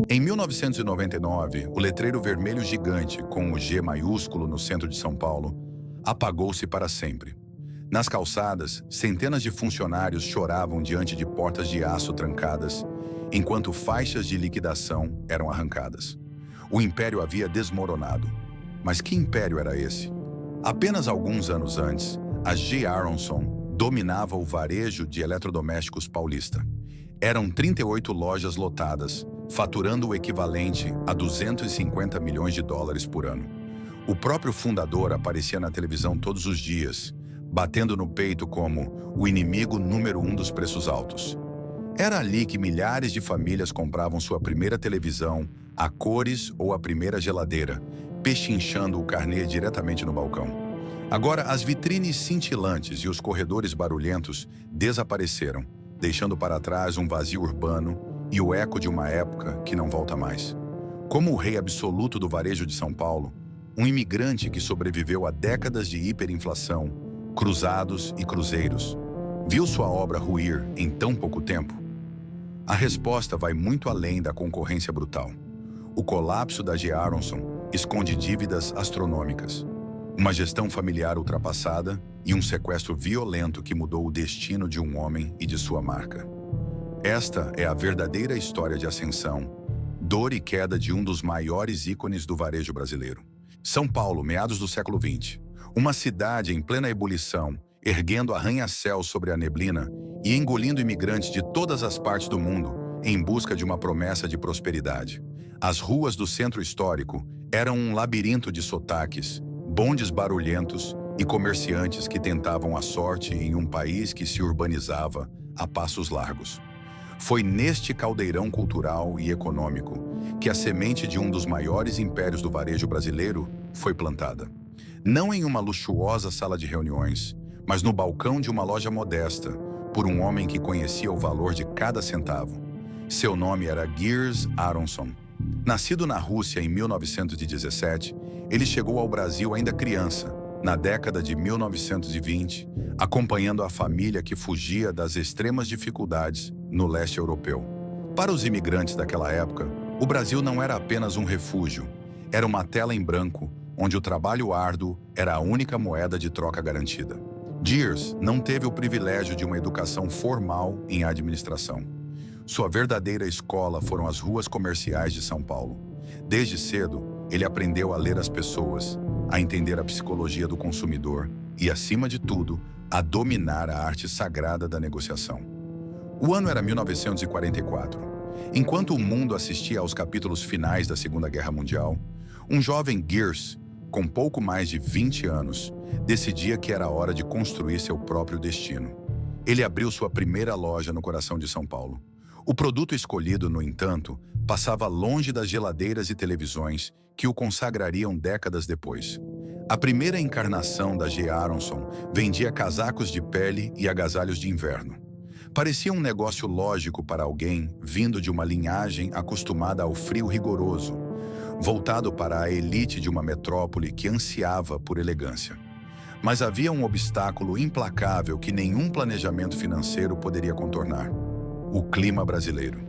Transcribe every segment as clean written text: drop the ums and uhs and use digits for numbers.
Em 1999, o letreiro vermelho gigante com o G maiúsculo no centro de São Paulo apagou-se para sempre. Nas calçadas, centenas de funcionários choravam diante de portas de aço trancadas, enquanto faixas de liquidação eram arrancadas. O império havia desmoronado. Mas que império era esse? Apenas alguns anos antes, a G. Aronson dominava o varejo de eletrodomésticos paulista. Eram 38 lojas lotadas, faturando o equivalente a 250 milhões de dólares por ano. O próprio fundador aparecia na televisão todos os dias, batendo no peito como o inimigo número 1 dos preços altos. Era ali que milhares de famílias compravam sua primeira televisão, a cores ou a primeira geladeira, pechinchando o carnê diretamente no balcão. Agora, as vitrines cintilantes e os corredores barulhentos desapareceram, deixando para trás um vazio urbano e o eco de uma época que não volta mais. Como o rei absoluto do varejo de São Paulo, um imigrante que sobreviveu a décadas de hiperinflação, cruzados e cruzeiros, viu sua obra ruir em tão pouco tempo? A resposta vai muito além da concorrência brutal. O colapso da G. Aronson esconde dívidas astronômicas, uma gestão familiar ultrapassada e um sequestro violento que mudou o destino de um homem e de sua marca. Esta é a verdadeira história de ascensão, dor e queda de um dos maiores ícones do varejo brasileiro. São Paulo, meados do século XX. Uma cidade em plena ebulição, erguendo arranha-céu sobre a neblina e engolindo imigrantes de todas as partes do mundo em busca de uma promessa de prosperidade. As ruas do centro histórico eram um labirinto de sotaques, bondes barulhentos e comerciantes que tentavam a sorte em um país que se urbanizava a passos largos. Foi neste caldeirão cultural e econômico que a semente de um dos maiores impérios do varejo brasileiro foi plantada. Não em uma luxuosa sala de reuniões, mas no balcão de uma loja modesta, por um homem que conhecia o valor de cada centavo. Seu nome era Gers Aronson. Nascido na Rússia em 1917, ele chegou ao Brasil ainda criança, na década de 1920, acompanhando a família que fugia das extremas dificuldades no leste europeu. Para os imigrantes daquela época, o Brasil não era apenas um refúgio, era uma tela em branco, onde o trabalho árduo era a única moeda de troca garantida. Gers não teve o privilégio de uma educação formal em administração. Sua verdadeira escola foram as ruas comerciais de São Paulo. Desde cedo, ele aprendeu a ler as pessoas, a entender a psicologia do consumidor e, acima de tudo, a dominar a arte sagrada da negociação. O ano era 1944. Enquanto o mundo assistia aos capítulos finais da Segunda Guerra Mundial, um jovem Gers, com pouco mais de 20 anos, decidia que era hora de construir seu próprio destino. Ele abriu sua primeira loja no coração de São Paulo. O produto escolhido, no entanto, passava longe das geladeiras e televisões que o consagrariam décadas depois. A primeira encarnação da G. Aronson vendia casacos de pele e agasalhos de inverno. Parecia um negócio lógico para alguém vindo de uma linhagem acostumada ao frio rigoroso, voltado para a elite de uma metrópole que ansiava por elegância. Mas havia um obstáculo implacável que nenhum planejamento financeiro poderia contornar: o clima brasileiro.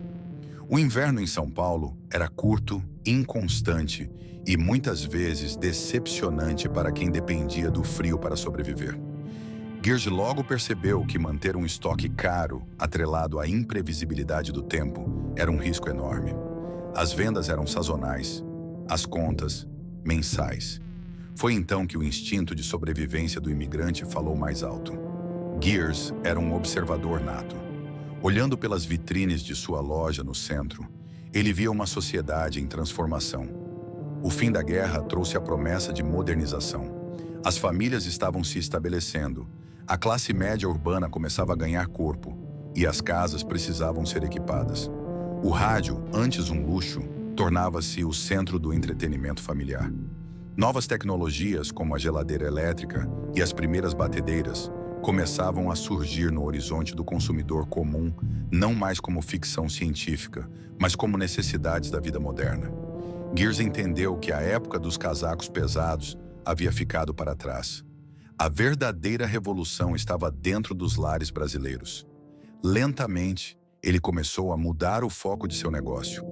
O inverno em São Paulo era curto, inconstante e muitas vezes decepcionante para quem dependia do frio para sobreviver. Gers logo percebeu que manter um estoque caro, atrelado à imprevisibilidade do tempo, era um risco enorme. As vendas eram sazonais, as contas, mensais. Foi então que o instinto de sobrevivência do imigrante falou mais alto. Gers era um observador nato. Olhando pelas vitrines de sua loja no centro, ele via uma sociedade em transformação. O fim da guerra trouxe a promessa de modernização. As famílias estavam se estabelecendo, a classe média urbana começava a ganhar corpo e as casas precisavam ser equipadas. O rádio, antes um luxo, tornava-se o centro do entretenimento familiar. Novas tecnologias, como a geladeira elétrica e as primeiras batedeiras, começavam a surgir no horizonte do consumidor comum, não mais como ficção científica, mas como necessidades da vida moderna. Gers entendeu que a época dos casacos pesados havia ficado para trás. A verdadeira revolução estava dentro dos lares brasileiros. Lentamente, Ele começou a mudar o foco de seu negócio.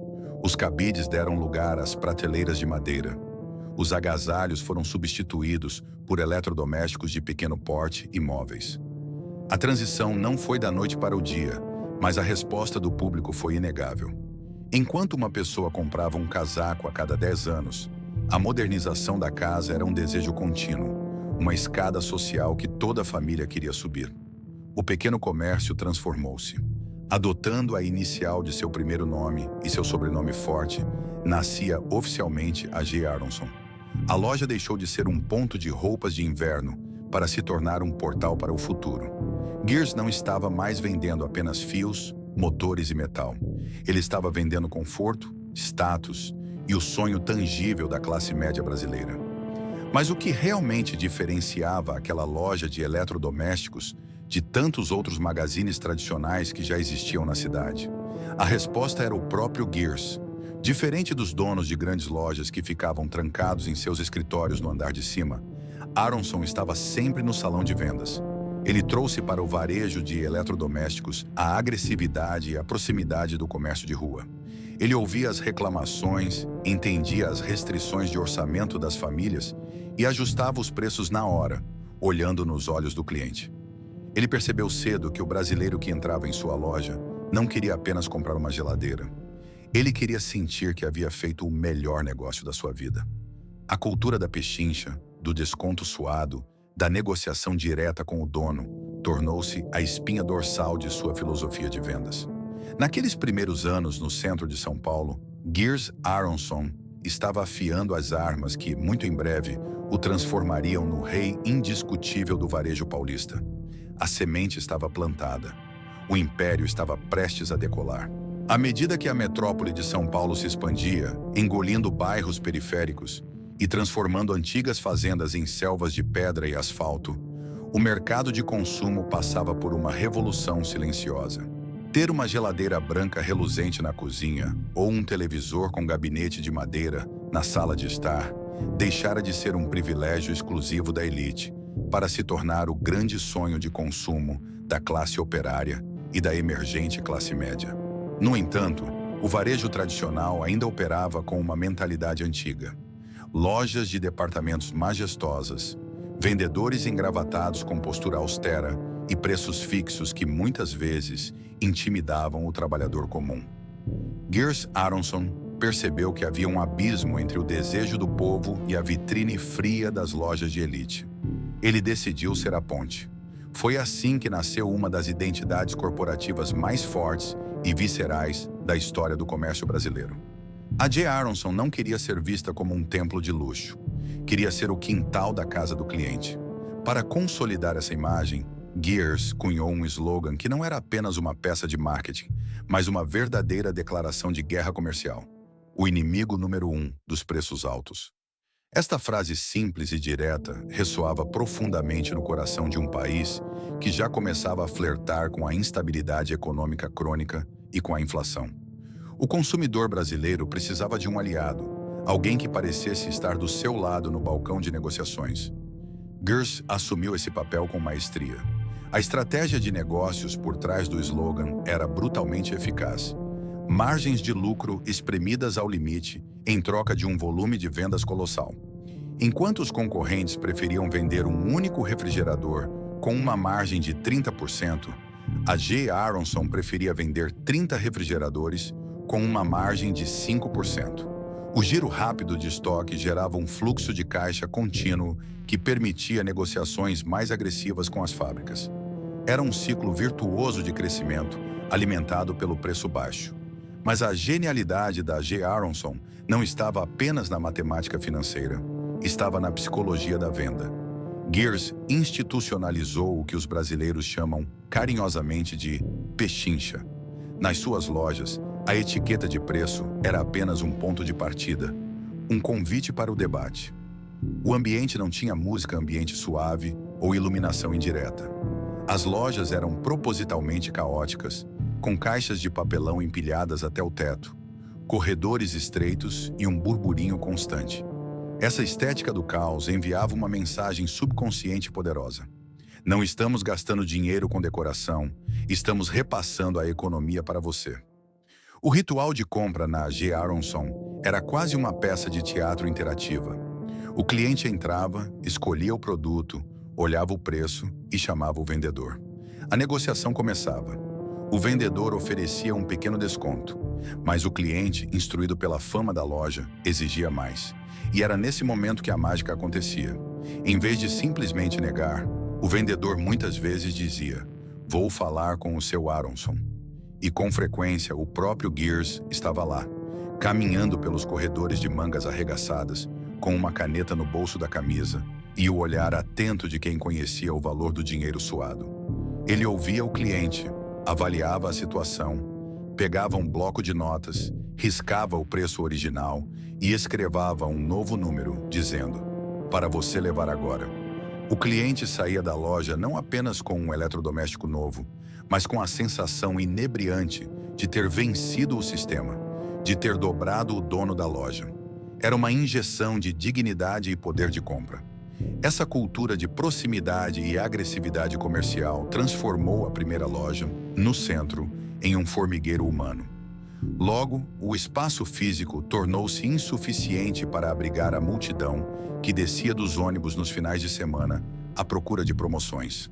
Os cabides deram lugar às prateleiras de madeira. Os agasalhos foram substituídos por eletrodomésticos de pequeno porte e móveis. A transição não foi da noite para o dia, mas a resposta do público foi inegável. Enquanto uma pessoa comprava um casaco a cada 10 anos, a modernização da casa era um desejo contínuo, uma escada social que toda a família queria subir. O pequeno comércio transformou-se. Adotando a inicial de seu primeiro nome e seu sobrenome forte, nascia oficialmente a G. Aronson. A loja deixou de ser um ponto de roupas de inverno para se tornar um portal para o futuro. Gears não estava mais vendendo apenas fios, motores e metal. Ele estava vendendo conforto, status e o sonho tangível da classe média brasileira. Mas o que realmente diferenciava aquela loja de eletrodomésticos de tantos outros magazines tradicionais que já existiam na cidade? A resposta era o próprio Gears. Diferente dos donos de grandes lojas que ficavam trancados em seus escritórios no andar de cima, Aronson estava sempre no salão de vendas. Ele trouxe para o varejo de eletrodomésticos a agressividade e a proximidade do comércio de rua. Ele ouvia as reclamações, entendia as restrições de orçamento das famílias e ajustava os preços na hora, olhando nos olhos do cliente. Ele percebeu cedo que o brasileiro que entrava em sua loja não queria apenas comprar uma geladeira. Ele queria sentir que havia feito o melhor negócio da sua vida. A cultura da pechincha, do desconto suado, da negociação direta com o dono, tornou-se a espinha dorsal de sua filosofia de vendas. Naqueles primeiros anos no centro de São Paulo, Gears Aronson estava afiando as armas que, muito em breve, o transformariam no rei indiscutível do varejo paulista. A semente estava plantada. O império estava prestes a decolar. À medida que a metrópole de São Paulo se expandia, engolindo bairros periféricos e transformando antigas fazendas em selvas de pedra e asfalto, o mercado de consumo passava por uma revolução silenciosa. Ter uma geladeira branca reluzente na cozinha ou um televisor com gabinete de madeira na sala de estar deixara de ser um privilégio exclusivo da elite para se tornar o grande sonho de consumo da classe operária e da emergente classe média. No entanto, o varejo tradicional ainda operava com uma mentalidade antiga. Lojas de departamentos majestosas, vendedores engravatados com postura austera e preços fixos que muitas vezes intimidavam o trabalhador comum. Gears Aronson percebeu que havia um abismo entre o desejo do povo e a vitrine fria das lojas de elite. Ele decidiu ser a ponte. Foi assim que nasceu uma das identidades corporativas mais fortes e viscerais da história do comércio brasileiro. A G. Aronson não queria ser vista como um templo de luxo. Queria ser o quintal da casa do cliente. Para consolidar essa imagem, Gears cunhou um slogan que não era apenas uma peça de marketing, mas uma verdadeira declaração de guerra comercial. O inimigo número 1 dos preços altos. Esta frase simples e direta ressoava profundamente no coração de um país que já começava a flertar com a instabilidade econômica crônica e com a inflação. O consumidor brasileiro precisava de um aliado, alguém que parecesse estar do seu lado no balcão de negociações. Gears assumiu esse papel com maestria. A estratégia de negócios por trás do slogan era brutalmente eficaz. Margens de lucro espremidas ao limite em troca de um volume de vendas colossal. Enquanto os concorrentes preferiam vender um único refrigerador com uma margem de 30%, a G. Aronson preferia vender 30 refrigeradores com uma margem de 5%. O giro rápido de estoque gerava um fluxo de caixa contínuo que permitia negociações mais agressivas com as fábricas. Era um ciclo virtuoso de crescimento, alimentado pelo preço baixo. Mas a genialidade da G. Aronson não estava apenas na matemática financeira, estava na psicologia da venda. Gears institucionalizou o que os brasileiros chamam carinhosamente de pechincha. Nas suas lojas, a etiqueta de preço era apenas um ponto de partida, um convite para o debate. O ambiente não tinha música ambiente suave ou iluminação indireta. As lojas eram propositalmente caóticas, com caixas de papelão empilhadas até o teto, corredores estreitos e um burburinho constante. Essa estética do caos enviava uma mensagem subconsciente poderosa. Não estamos gastando dinheiro com decoração, Estamos repassando a economia para você. O ritual de compra na G. Aronson era quase uma peça de teatro interativa. O cliente entrava, escolhia o produto, olhava o preço e chamava o vendedor. A negociação começava. O vendedor oferecia um pequeno desconto, mas o cliente, instruído pela fama da loja, exigia mais. E era nesse momento que a mágica acontecia. Em vez de simplesmente negar, o vendedor muitas vezes dizia: "Vou falar com o seu Aronson." E com frequência o próprio Gears estava lá, caminhando pelos corredores de mangas arregaçadas, com uma caneta no bolso da camisa e o olhar atento de quem conhecia o valor do dinheiro suado. Ele ouvia o cliente, avaliava a situação, pegava um bloco de notas, riscava o preço original e escrevava um novo número, dizendo: "Para você levar agora." O cliente saía da loja não apenas com um eletrodoméstico novo, mas com a sensação inebriante de ter vencido o sistema, de ter dobrado o dono da loja. Era uma injeção de dignidade e poder de compra. Essa cultura de proximidade e agressividade comercial transformou a primeira loja, no centro, em um formigueiro humano. Logo, o espaço físico tornou-se insuficiente para abrigar a multidão que descia dos ônibus nos finais de semana à procura de promoções.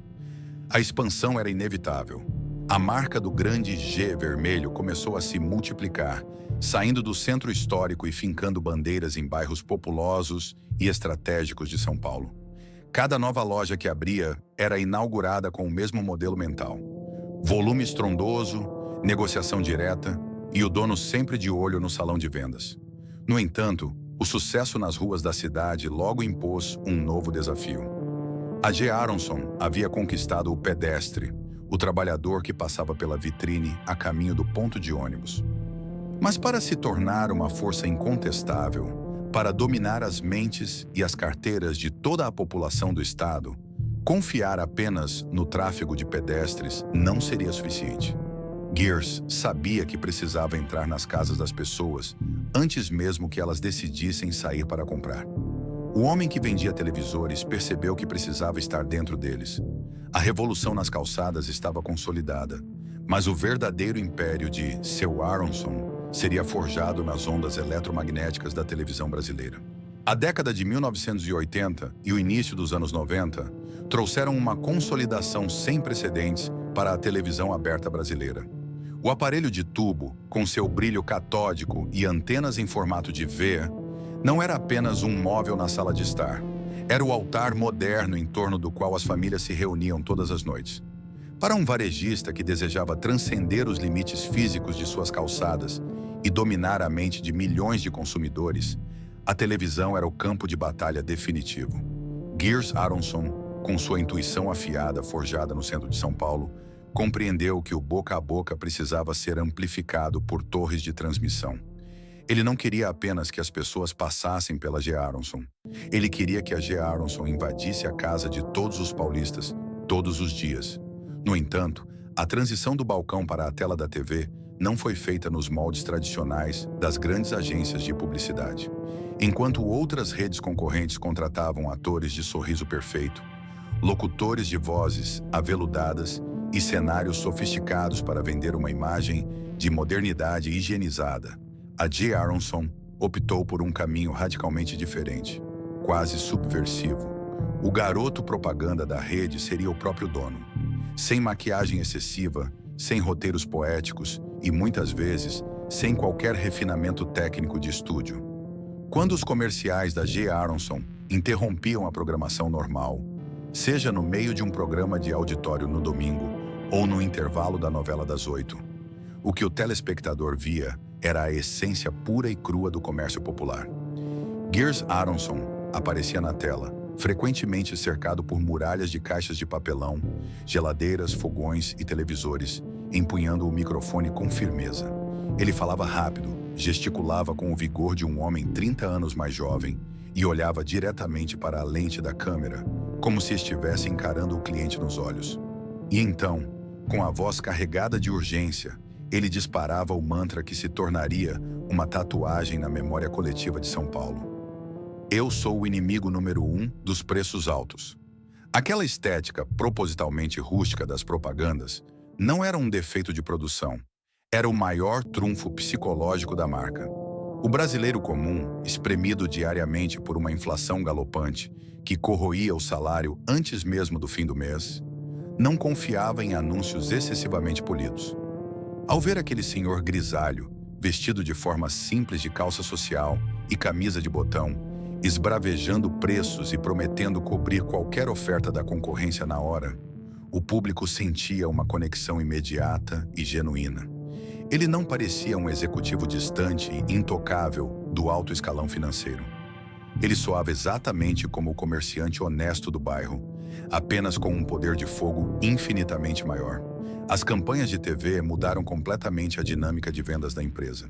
A expansão era inevitável. A marca do grande G vermelho começou a se multiplicar, saindo do centro histórico e fincando bandeiras em bairros populosos e estratégicos de São Paulo. Cada nova loja que abria era inaugurada com o mesmo modelo mental. Volume estrondoso, negociação direta e o dono sempre de olho no salão de vendas. No entanto, o sucesso nas ruas da cidade logo impôs um novo desafio. A G. Aronson havia conquistado o pedestre, o trabalhador que passava pela vitrine a caminho do ponto de ônibus. Mas para se tornar uma força incontestável, para dominar as mentes e as carteiras de toda a população do estado, confiar apenas no tráfego de pedestres não seria suficiente. Gears sabia que precisava entrar nas casas das pessoas antes mesmo que elas decidissem sair para comprar. O homem que vendia televisores percebeu que precisava estar dentro deles. A revolução nas calçadas estava consolidada, mas o verdadeiro império de seu Aronson seria forjado nas ondas eletromagnéticas da televisão brasileira. A década de 1980 e o início dos anos 90 trouxeram uma consolidação sem precedentes para a televisão aberta brasileira. O aparelho de tubo, com seu brilho catódico e antenas em formato de V, não era apenas um móvel na sala de estar. Era o altar moderno em torno do qual as famílias se reuniam todas as noites. Para um varejista que desejava transcender os limites físicos de suas calçadas e dominar a mente de milhões de consumidores, a televisão era o campo de batalha definitivo. Gears Aronson, com sua intuição afiada forjada no centro de São Paulo, compreendeu que o boca a boca precisava ser amplificado por torres de transmissão. Ele não queria apenas que as pessoas passassem pela G. Aronson. Ele queria que a G. Aronson invadisse a casa de todos os paulistas, todos os dias. No entanto, a transição do balcão para a tela da TV não foi feita nos moldes tradicionais das grandes agências de publicidade. Enquanto outras redes concorrentes contratavam atores de sorriso perfeito, locutores de vozes aveludadas e cenários sofisticados para vender uma imagem de modernidade higienizada, a G. Aronson optou por um caminho radicalmente diferente, quase subversivo. O garoto propaganda da rede seria o próprio dono. Sem maquiagem excessiva, sem roteiros poéticos e, muitas vezes, sem qualquer refinamento técnico de estúdio. Quando os comerciais da G. Aronson interrompiam a programação normal, seja no meio de um programa de auditório no domingo ou no intervalo da novela das 8, o que o telespectador via era a essência pura e crua do comércio popular. Gears Aronson aparecia na tela, frequentemente cercado por muralhas de caixas de papelão, geladeiras, fogões e televisores, empunhando o microfone com firmeza. Ele falava rápido, gesticulava com o vigor de um homem 30 anos mais jovem e olhava diretamente para a lente da câmera, como se estivesse encarando o cliente nos olhos. E então, com a voz carregada de urgência, ele disparava o mantra que se tornaria uma tatuagem na memória coletiva de São Paulo. Eu sou o inimigo número 1 dos preços altos. Aquela estética propositalmente rústica das propagandas não era um defeito de produção, era o maior trunfo psicológico da marca. O brasileiro comum, espremido diariamente por uma inflação galopante que corroía o salário antes mesmo do fim do mês, não confiava em anúncios excessivamente polidos. Ao ver aquele senhor grisalho, vestido de forma simples de calça social e camisa de botão, esbravejando preços e prometendo cobrir qualquer oferta da concorrência na hora, o público sentia uma conexão imediata e genuína. Ele não parecia um executivo distante e intocável do alto escalão financeiro. Ele soava exatamente como o comerciante honesto do bairro, apenas com um poder de fogo infinitamente maior. As campanhas de TV mudaram completamente a dinâmica de vendas da empresa.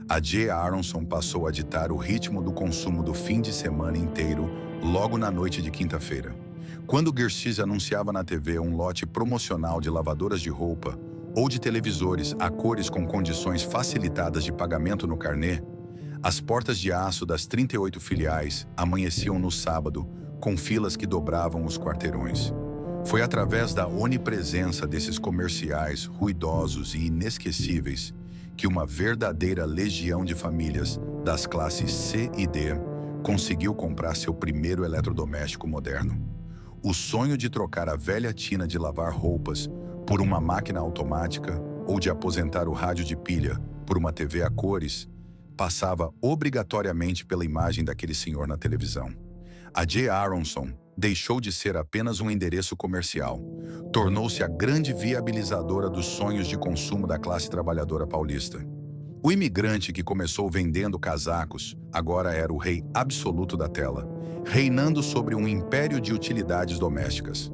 A J. Aronson passou a ditar o ritmo do consumo do fim de semana inteiro, logo na noite de quinta-feira. Quando Gershis anunciava na TV um lote promocional de lavadoras de roupa ou de televisores a cores com condições facilitadas de pagamento no carnê, as portas de aço das 38 filiais amanheciam no sábado, com filas que dobravam os quarteirões. Foi através da onipresença desses comerciais ruidosos e inesquecíveis que uma verdadeira legião de famílias das classes C e D conseguiu comprar seu primeiro eletrodoméstico moderno. O sonho de trocar a velha tina de lavar roupas por uma máquina automática ou de aposentar o rádio de pilha por uma TV a cores passava obrigatoriamente pela imagem daquele senhor na televisão. A J. Aronson deixou de ser apenas um endereço comercial, tornou-se a grande viabilizadora dos sonhos de consumo da classe trabalhadora paulista. O imigrante que começou vendendo casacos agora era o rei absoluto da tela, reinando sobre um império de utilidades domésticas.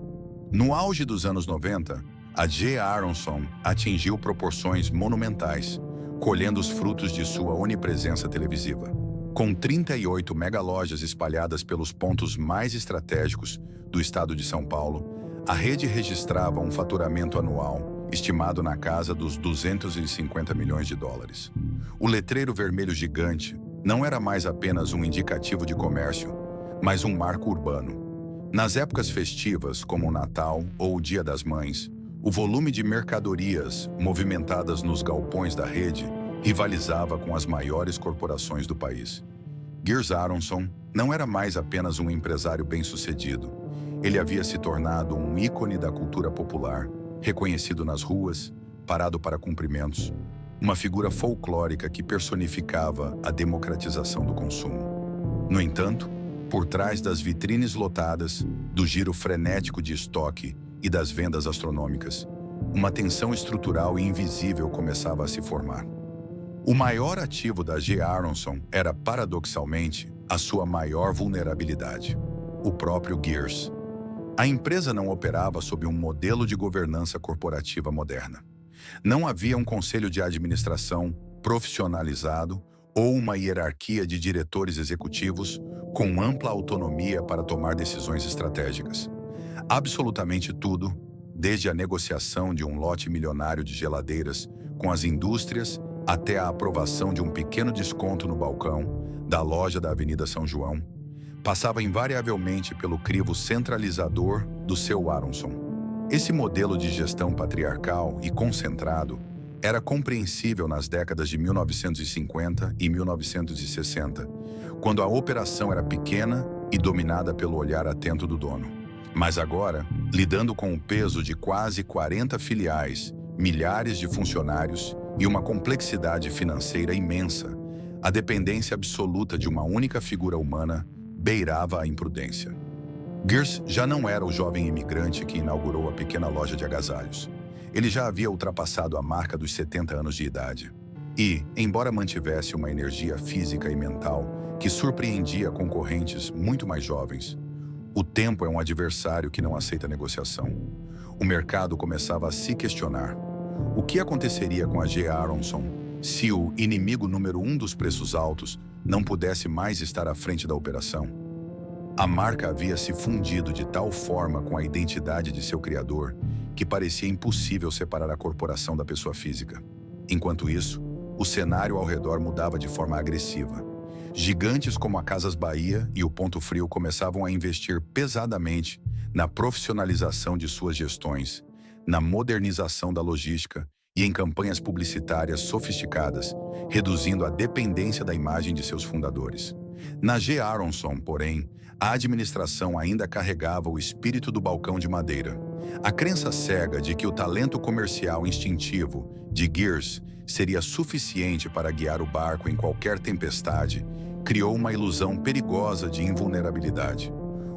No auge dos anos 90, a J. Aronson atingiu proporções monumentais, colhendo os frutos de sua onipresença televisiva. Com 38 megalojas espalhadas pelos pontos mais estratégicos do estado de São Paulo, a rede registrava um faturamento anual estimado na casa dos 250 milhões de dólares. O letreiro vermelho gigante não era mais apenas um indicativo de comércio, mas um marco urbano. Nas épocas festivas, como o Natal ou o Dia das Mães, o volume de mercadorias movimentadas nos galpões da rede rivalizava com as maiores corporações do país. Gers Aronson não era mais apenas um empresário bem-sucedido. Ele havia se tornado um ícone da cultura popular, reconhecido nas ruas, parado para cumprimentos, uma figura folclórica que personificava a democratização do consumo. No entanto, por trás das vitrines lotadas, do giro frenético de estoque e das vendas astronômicas, uma tensão estrutural e invisível começava a se formar. O maior ativo da J. Aronson era, paradoxalmente, a sua maior vulnerabilidade: o próprio Gers. A empresa não operava sob um modelo de governança corporativa moderna. Não havia um conselho de administração profissionalizado ou uma hierarquia de diretores executivos com ampla autonomia para tomar decisões estratégicas. Absolutamente tudo, desde a negociação de um lote milionário de geladeiras com as indústrias até a aprovação de um pequeno desconto no balcão da loja da Avenida São João, passava invariavelmente pelo crivo centralizador do seu Aronson. Esse modelo de gestão patriarcal e concentrado era compreensível nas décadas de 1950 e 1960, quando a operação era pequena e dominada pelo olhar atento do dono. Mas agora, lidando com o peso de quase 40 filiais, milhares de funcionários e uma complexidade financeira imensa, a dependência absoluta de uma única figura humana beirava a imprudência. Gers já não era o jovem imigrante que inaugurou a pequena loja de agasalhos. Ele já havia ultrapassado a marca dos 70 anos de idade. E, embora mantivesse uma energia física e mental que surpreendia concorrentes muito mais jovens, o tempo é um adversário que não aceita negociação. O mercado começava a se questionar. O que aconteceria com a J. Aronson se o inimigo número 1 dos preços altos não pudesse mais estar à frente da operação? A marca havia se fundido de tal forma com a identidade de seu criador que parecia impossível separar a corporação da pessoa física. Enquanto isso, o cenário ao redor mudava de forma agressiva. Gigantes como a Casas Bahia e o Ponto Frio começavam a investir pesadamente na profissionalização de suas gestões, na modernização da logística e em campanhas publicitárias sofisticadas, reduzindo a dependência da imagem de seus fundadores. Na G. Aronson, porém, a administração ainda carregava o espírito do balcão de madeira. A crença cega de que o talento comercial instintivo de Gears seria suficiente para guiar o barco em qualquer tempestade criou uma ilusão perigosa de invulnerabilidade.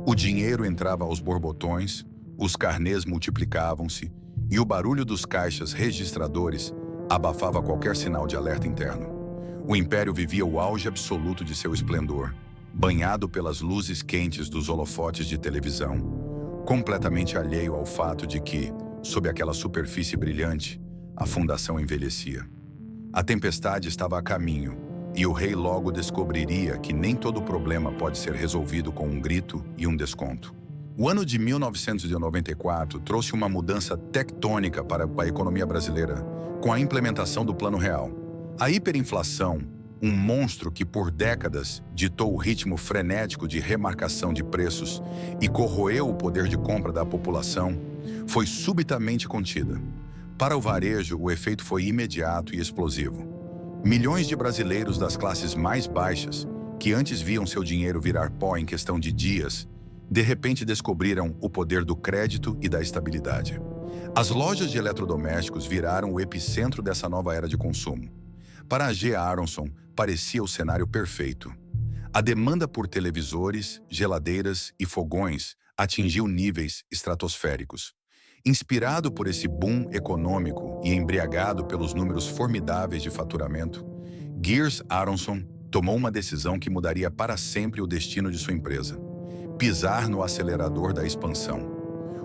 O dinheiro entrava aos borbotões, os carnês multiplicavam-se e o barulho dos caixas registradores abafava qualquer sinal de alerta interno. O império vivia o auge absoluto de seu esplendor, banhado pelas luzes quentes dos holofotes de televisão, completamente alheio ao fato de que, sob aquela superfície brilhante, a fundação envelhecia. A tempestade estava a caminho, e o rei logo descobriria que nem todo problema pode ser resolvido com um grito e um desconto. O ano de 1994 trouxe uma mudança tectônica para a economia brasileira, com a implementação do Plano Real. A hiperinflação, um monstro que por décadas ditou o ritmo frenético de remarcação de preços e corroeu o poder de compra da população, foi subitamente contida. Para o varejo, o efeito foi imediato e explosivo. Milhões de brasileiros das classes mais baixas, que antes viam seu dinheiro virar pó em questão de dias, de repente descobriram o poder do crédito e da estabilidade. As lojas de eletrodomésticos viraram o epicentro dessa nova era de consumo. Para a G. Aronson, parecia o cenário perfeito. A demanda por televisores, geladeiras e fogões atingiu níveis estratosféricos. Inspirado por esse boom econômico e embriagado pelos números formidáveis de faturamento, Gears Aronson tomou uma decisão que mudaria para sempre o destino de sua empresa: pisar no acelerador da expansão.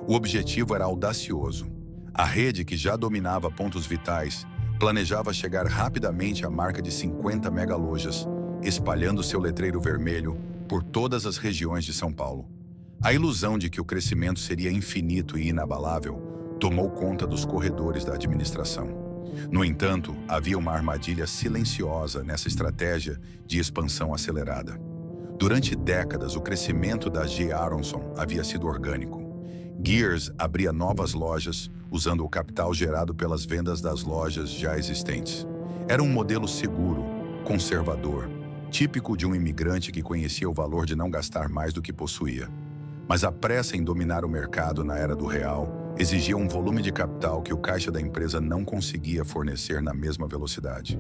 O objetivo era audacioso. A rede, que já dominava pontos vitais, planejava chegar rapidamente à marca de 50 megalojas, espalhando seu letreiro vermelho por todas as regiões de São Paulo. A ilusão de que o crescimento seria infinito e inabalável tomou conta dos corredores da administração. No entanto, havia uma armadilha silenciosa nessa estratégia de expansão acelerada. Durante décadas, o crescimento da G. Aronson havia sido orgânico. Gears abria novas lojas usando o capital gerado pelas vendas das lojas já existentes. Era um modelo seguro, conservador, típico de um imigrante que conhecia o valor de não gastar mais do que possuía. Mas a pressa em dominar o mercado na era do real exigia um volume de capital que o caixa da empresa não conseguia fornecer na mesma velocidade.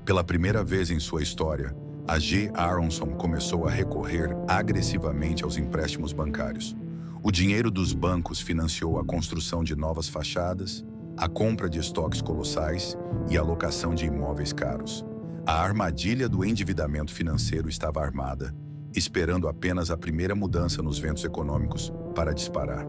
Pela primeira vez em sua história, a G. Aronson começou a recorrer agressivamente aos empréstimos bancários. O dinheiro dos bancos financiou a construção de novas fachadas, a compra de estoques colossais e a locação de imóveis caros. A armadilha do endividamento financeiro estava armada, esperando apenas a primeira mudança nos ventos econômicos para disparar.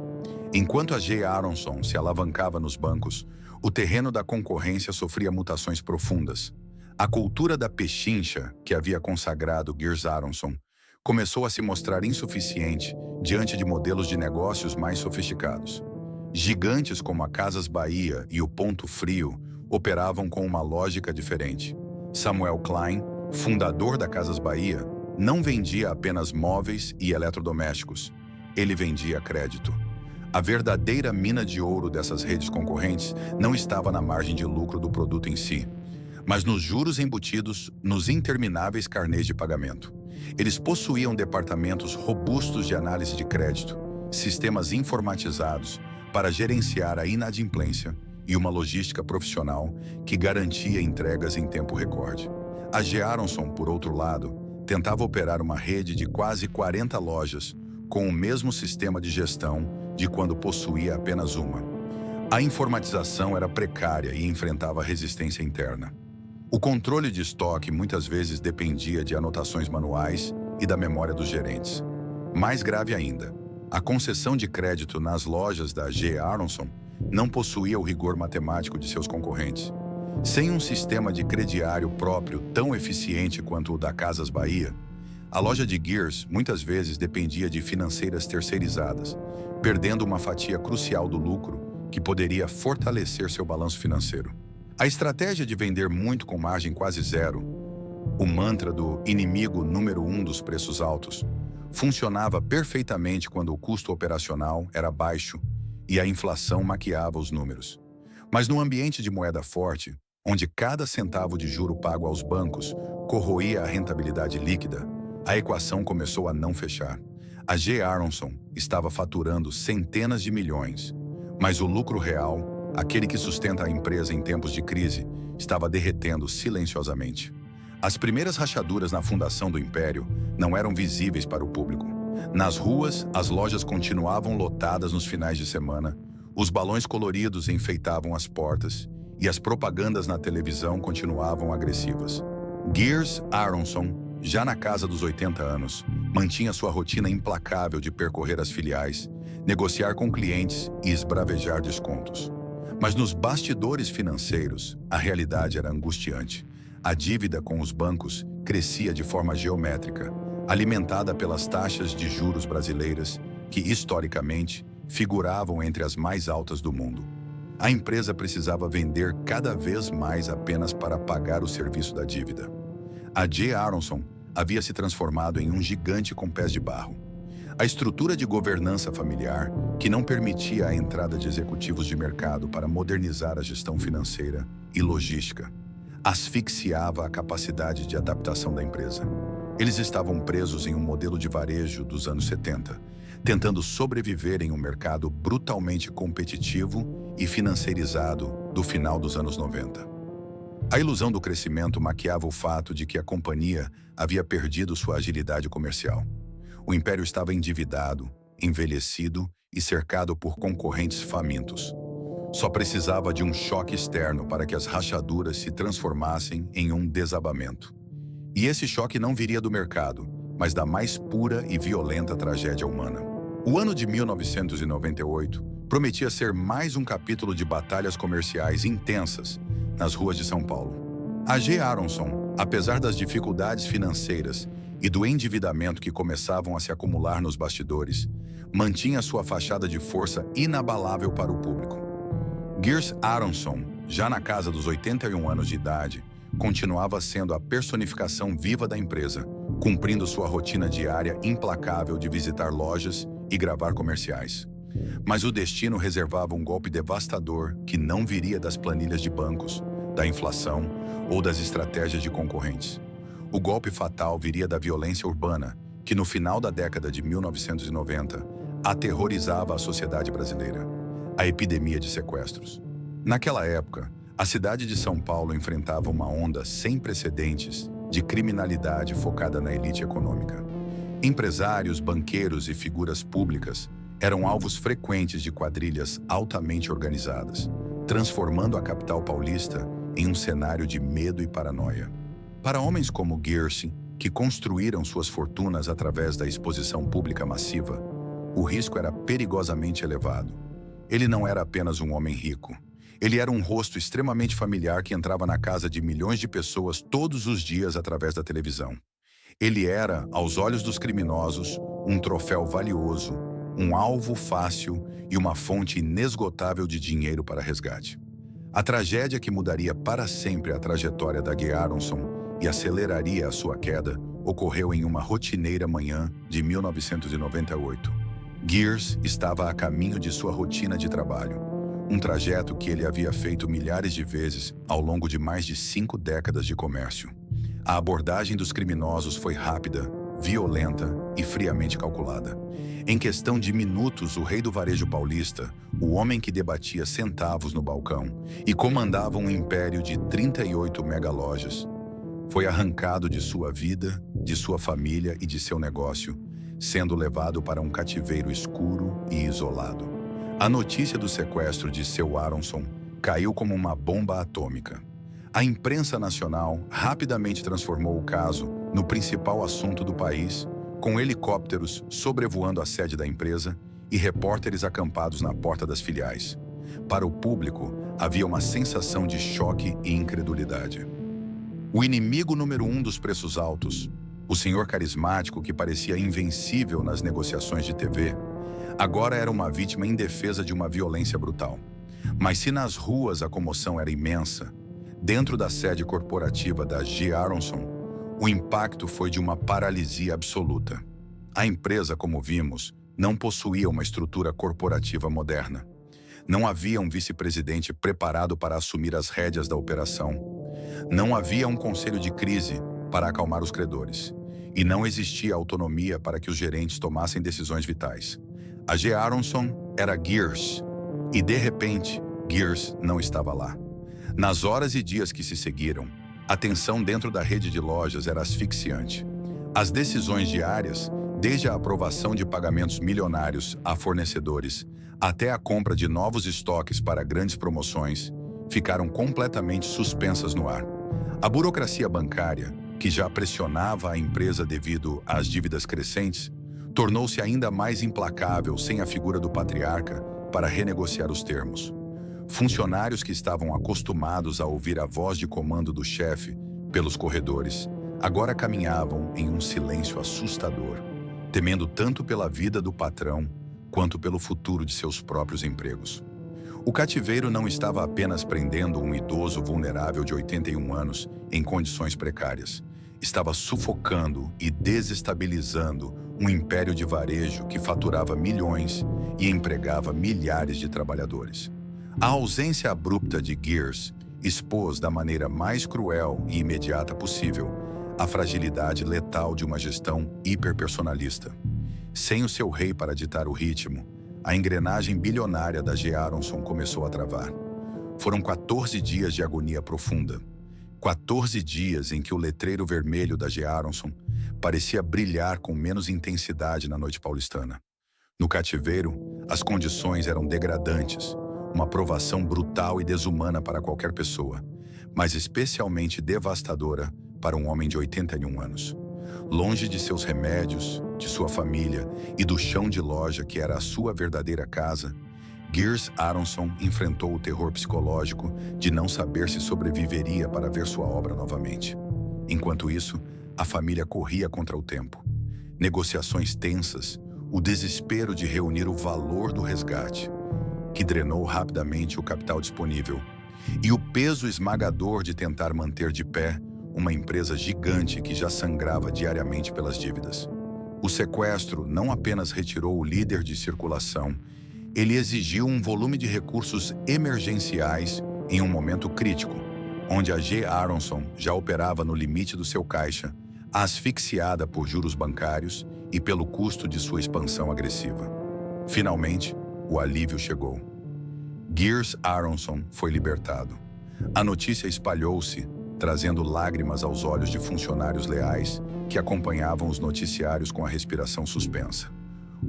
Enquanto a G. Aronson se alavancava nos bancos, o terreno da concorrência sofria mutações profundas. A cultura da pechincha, que havia consagrado Gears Aronson, começou a se mostrar insuficiente diante de modelos de negócios mais sofisticados. Gigantes como a Casas Bahia e o Ponto Frio operavam com uma lógica diferente. Samuel Klein, fundador da Casas Bahia, não vendia apenas móveis e eletrodomésticos. Ele vendia crédito. A verdadeira mina de ouro dessas redes concorrentes não estava na margem de lucro do produto em si, mas nos juros embutidos nos intermináveis carnês de pagamento. Eles possuíam departamentos robustos de análise de crédito, sistemas informatizados para gerenciar a inadimplência e uma logística profissional que garantia entregas em tempo recorde. A G. Aronson, por outro lado, tentava operar uma rede de quase 40 lojas com o mesmo sistema de gestão de quando possuía apenas uma. A informatização era precária e enfrentava resistência interna. O controle de estoque muitas vezes dependia de anotações manuais e da memória dos gerentes. Mais grave ainda, a concessão de crédito nas lojas da G. Aronson não possuía o rigor matemático de seus concorrentes. Sem um sistema de crediário próprio tão eficiente quanto o da Casas Bahia, a loja de Gears muitas vezes dependia de financeiras terceirizadas, perdendo uma fatia crucial do lucro que poderia fortalecer seu balanço financeiro. A estratégia de vender muito com margem quase zero, o mantra do inimigo número 1 dos preços altos, funcionava perfeitamente quando o custo operacional era baixo e a inflação maquiava os números. Mas no ambiente de moeda forte, onde cada centavo de juro pago aos bancos corroía a rentabilidade líquida, a equação começou a não fechar. A G. Aronson estava faturando centenas de milhões, mas o lucro real, aquele que sustenta a empresa em tempos de crise, estava derretendo silenciosamente. As primeiras rachaduras na fundação do império não eram visíveis para o público. Nas ruas, as lojas continuavam lotadas nos finais de semana, os balões coloridos enfeitavam as portas e as propagandas na televisão continuavam agressivas. Geers Aronson, já na casa dos 80 anos, mantinha sua rotina implacável de percorrer as filiais, negociar com clientes e esbravejar descontos. Mas nos bastidores financeiros, a realidade era angustiante. A dívida com os bancos crescia de forma geométrica, alimentada pelas taxas de juros brasileiras, que, historicamente, figuravam entre as mais altas do mundo. A empresa precisava vender cada vez mais apenas para pagar o serviço da dívida. A G. Aronson havia se transformado em um gigante com pés de barro. A estrutura de governança familiar, que não permitia a entrada de executivos de mercado para modernizar a gestão financeira e logística, asfixiava a capacidade de adaptação da empresa. Eles estavam presos em um modelo de varejo dos anos 70, tentando sobreviver em um mercado brutalmente competitivo e financeirizado do final dos anos 90. A ilusão do crescimento maquiava o fato de que a companhia havia perdido sua agilidade comercial. O império estava endividado, envelhecido e cercado por concorrentes famintos. Só precisava de um choque externo para que as rachaduras se transformassem em um desabamento. E esse choque não viria do mercado, mas da mais pura e violenta tragédia humana. O ano de 1998 prometia ser mais um capítulo de batalhas comerciais intensas nas ruas de São Paulo. A G. Aronson, apesar das dificuldades financeiras e do endividamento que começavam a se acumular nos bastidores, mantinha sua fachada de força inabalável para o público. Geers Aronson, já na casa dos 81 anos de idade, continuava sendo a personificação viva da empresa, cumprindo sua rotina diária implacável de visitar lojas e gravar comerciais. Mas o destino reservava um golpe devastador que não viria das planilhas de bancos, da inflação ou das estratégias de concorrentes. O golpe fatal viria da violência urbana, que no final da década de 1990 aterrorizava a sociedade brasileira. A epidemia de sequestros. Naquela época, a cidade de São Paulo enfrentava uma onda sem precedentes de criminalidade focada na elite econômica. Empresários, banqueiros e figuras públicas eram alvos frequentes de quadrilhas altamente organizadas, transformando a capital paulista em um cenário de medo e paranoia. Para homens como Geers, que construíram suas fortunas através da exposição pública massiva, o risco era perigosamente elevado. Ele não era apenas um homem rico. Ele era um rosto extremamente familiar que entrava na casa de milhões de pessoas todos os dias através da televisão. Ele era, aos olhos dos criminosos, um troféu valioso, um alvo fácil e uma fonte inesgotável de dinheiro para resgate. A tragédia que mudaria para sempre a trajetória da G. Aronson e aceleraria a sua queda ocorreu em uma rotineira manhã de 1998. Geers estava a caminho de sua rotina de trabalho, um trajeto que ele havia feito milhares de vezes ao longo de mais de 5 décadas de comércio. A abordagem dos criminosos foi rápida, violenta e friamente calculada. Em questão de minutos, o rei do varejo paulista, o homem que debatia centavos no balcão e comandava um império de 38 megalojas, foi arrancado de sua vida, de sua família e de seu negócio, sendo levado para um cativeiro escuro e isolado. A notícia do sequestro de seu Aronson caiu como uma bomba atômica. A imprensa nacional rapidamente transformou o caso no principal assunto do país, com helicópteros sobrevoando a sede da empresa e repórteres acampados na porta das filiais. Para o público, havia uma sensação de choque e incredulidade. O inimigo número 1 dos preços altos, o senhor carismático que parecia invencível nas negociações de TV, agora era uma vítima indefesa de uma violência brutal. Mas se nas ruas a comoção era imensa, dentro da sede corporativa da G. Aronson, o impacto foi de uma paralisia absoluta. A empresa, como vimos, não possuía uma estrutura corporativa moderna. Não havia um vice-presidente preparado para assumir as rédeas da operação. Não havia um conselho de crise para acalmar os credores. E não existia autonomia para que os gerentes tomassem decisões vitais. A G. Aronson era Gears. E, de repente, Gears não estava lá. Nas horas e dias que se seguiram, a tensão dentro da rede de lojas era asfixiante. As decisões diárias, desde a aprovação de pagamentos milionários a fornecedores até a compra de novos estoques para grandes promoções, ficaram completamente suspensas no ar. A burocracia bancária, que já pressionava a empresa devido às dívidas crescentes, tornou-se ainda mais implacável sem a figura do patriarca para renegociar os termos. Funcionários que estavam acostumados a ouvir a voz de comando do chefe pelos corredores, agora caminhavam em um silêncio assustador, temendo tanto pela vida do patrão quanto pelo futuro de seus próprios empregos. O cativeiro não estava apenas prendendo um idoso vulnerável de 81 anos em condições precárias. Estava sufocando e desestabilizando um império de varejo que faturava milhões e empregava milhares de trabalhadores. A ausência abrupta de Gears expôs da maneira mais cruel e imediata possível a fragilidade letal de uma gestão hiperpersonalista. Sem o seu rei para ditar o ritmo, a engrenagem bilionária da G. Aronson começou a travar. Foram 14 dias de agonia profunda. 14 dias em que o letreiro vermelho da G. Aronson parecia brilhar com menos intensidade na noite paulistana. No cativeiro, as condições eram degradantes, uma provação brutal e desumana para qualquer pessoa, mas especialmente devastadora para um homem de 81 anos. Longe de seus remédios, de sua família e do chão de loja que era a sua verdadeira casa, Gears Aronson enfrentou o terror psicológico de não saber se sobreviveria para ver sua obra novamente. Enquanto isso, a família corria contra o tempo. Negociações tensas, o desespero de reunir o valor do resgate, que drenou rapidamente o capital disponível, e o peso esmagador de tentar manter de pé uma empresa gigante que já sangrava diariamente pelas dívidas. O sequestro não apenas retirou o líder de circulação, ele exigiu um volume de recursos emergenciais em um momento crítico, onde a G. Aronson já operava no limite do seu caixa, asfixiada por juros bancários e pelo custo de sua expansão agressiva. Finalmente, o alívio chegou. Gears Aronson foi libertado. A notícia espalhou-se, trazendo lágrimas aos olhos de funcionários leais que acompanhavam os noticiários com a respiração suspensa.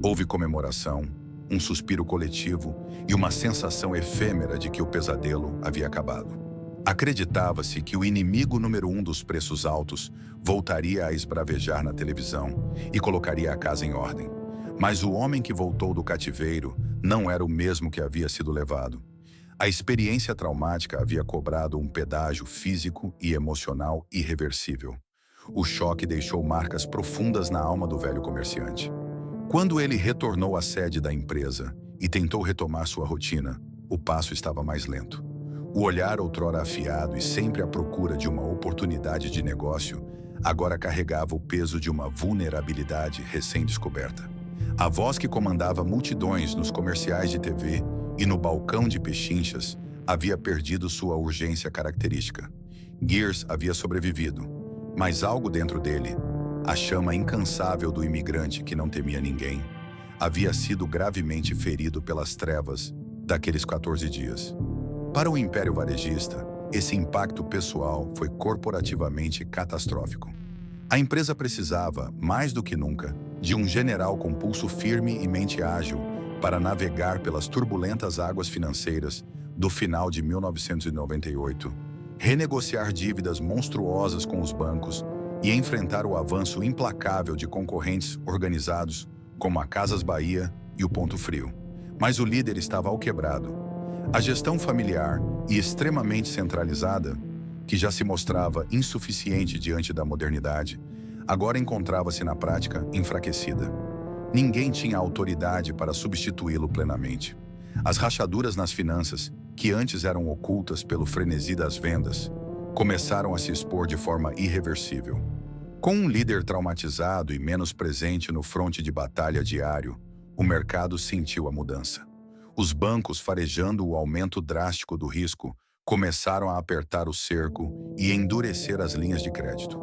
Houve comemoração, um suspiro coletivo e uma sensação efêmera de que o pesadelo havia acabado. Acreditava-se que o inimigo número 1 dos preços altos voltaria a esbravejar na televisão e colocaria a casa em ordem. Mas o homem que voltou do cativeiro não era o mesmo que havia sido levado. A experiência traumática havia cobrado um pedágio físico e emocional irreversível. O choque deixou marcas profundas na alma do velho comerciante. Quando ele retornou à sede da empresa e tentou retomar sua rotina, o passo estava mais lento. O olhar outrora afiado e sempre à procura de uma oportunidade de negócio, agora carregava o peso de uma vulnerabilidade recém-descoberta. A voz que comandava multidões nos comerciais de TV e no balcão de pechinchas havia perdido sua urgência característica. Gears havia sobrevivido, mas algo dentro dele, a chama incansável do imigrante que não temia ninguém, havia sido gravemente ferido pelas trevas daqueles 14 dias. Para o império varejista, esse impacto pessoal foi corporativamente catastrófico. A empresa precisava, mais do que nunca, de um general com pulso firme e mente ágil para navegar pelas turbulentas águas financeiras do final de 1998, renegociar dívidas monstruosas com os bancos e enfrentar o avanço implacável de concorrentes organizados como a Casas Bahia e o Ponto Frio. Mas o líder estava alquebrado. A gestão familiar e extremamente centralizada, que já se mostrava insuficiente diante da modernidade, agora encontrava-se na prática enfraquecida. Ninguém tinha autoridade para substituí-lo plenamente. As rachaduras nas finanças, que antes eram ocultas pelo frenesi das vendas, começaram a se expor de forma irreversível. Com um líder traumatizado e menos presente no fronte de batalha diário, o mercado sentiu a mudança. Os bancos, farejando o aumento drástico do risco, começaram a apertar o cerco e endurecer as linhas de crédito.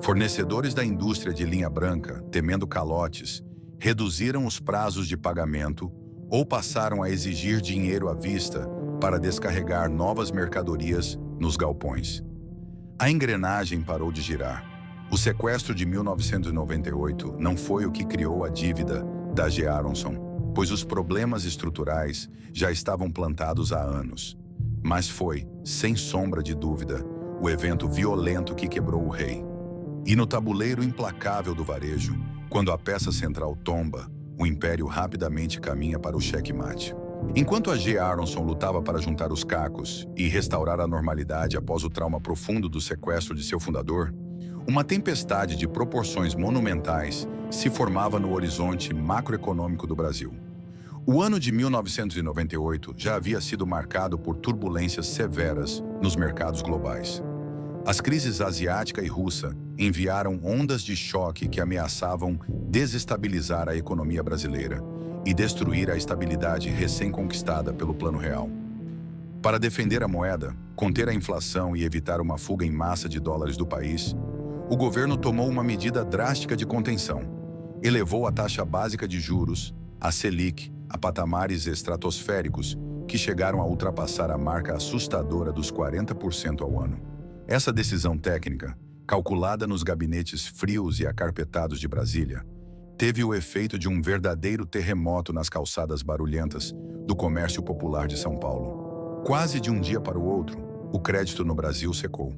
Fornecedores da indústria de linha branca, temendo calotes, reduziram os prazos de pagamento ou passaram a exigir dinheiro à vista para descarregar novas mercadorias nos galpões. A engrenagem parou de girar. O sequestro de 1998 não foi o que criou a dívida da G. Aronson, pois os problemas estruturais já estavam plantados há anos. Mas foi, sem sombra de dúvida, o evento violento que quebrou o rei. E no tabuleiro implacável do varejo, quando a peça central tomba, o império rapidamente caminha para o xeque-mate. Enquanto a G. Aronson lutava para juntar os cacos e restaurar a normalidade após o trauma profundo do sequestro de seu fundador, uma tempestade de proporções monumentais se formava no horizonte macroeconômico do Brasil. O ano de 1998 já havia sido marcado por turbulências severas nos mercados globais. As crises asiática e russa enviaram ondas de choque que ameaçavam desestabilizar a economia brasileira e destruir a estabilidade recém-conquistada pelo Plano Real. Para defender a moeda, conter a inflação e evitar uma fuga em massa de dólares do país, o governo tomou uma medida drástica de contenção. Elevou a taxa básica de juros, a Selic, a patamares estratosféricos que chegaram a ultrapassar a marca assustadora dos 40% ao ano. Essa decisão técnica, calculada nos gabinetes frios e acarpetados de Brasília, teve o efeito de um verdadeiro terremoto nas calçadas barulhentas do comércio popular de São Paulo. Quase de um dia para o outro, o crédito no Brasil secou.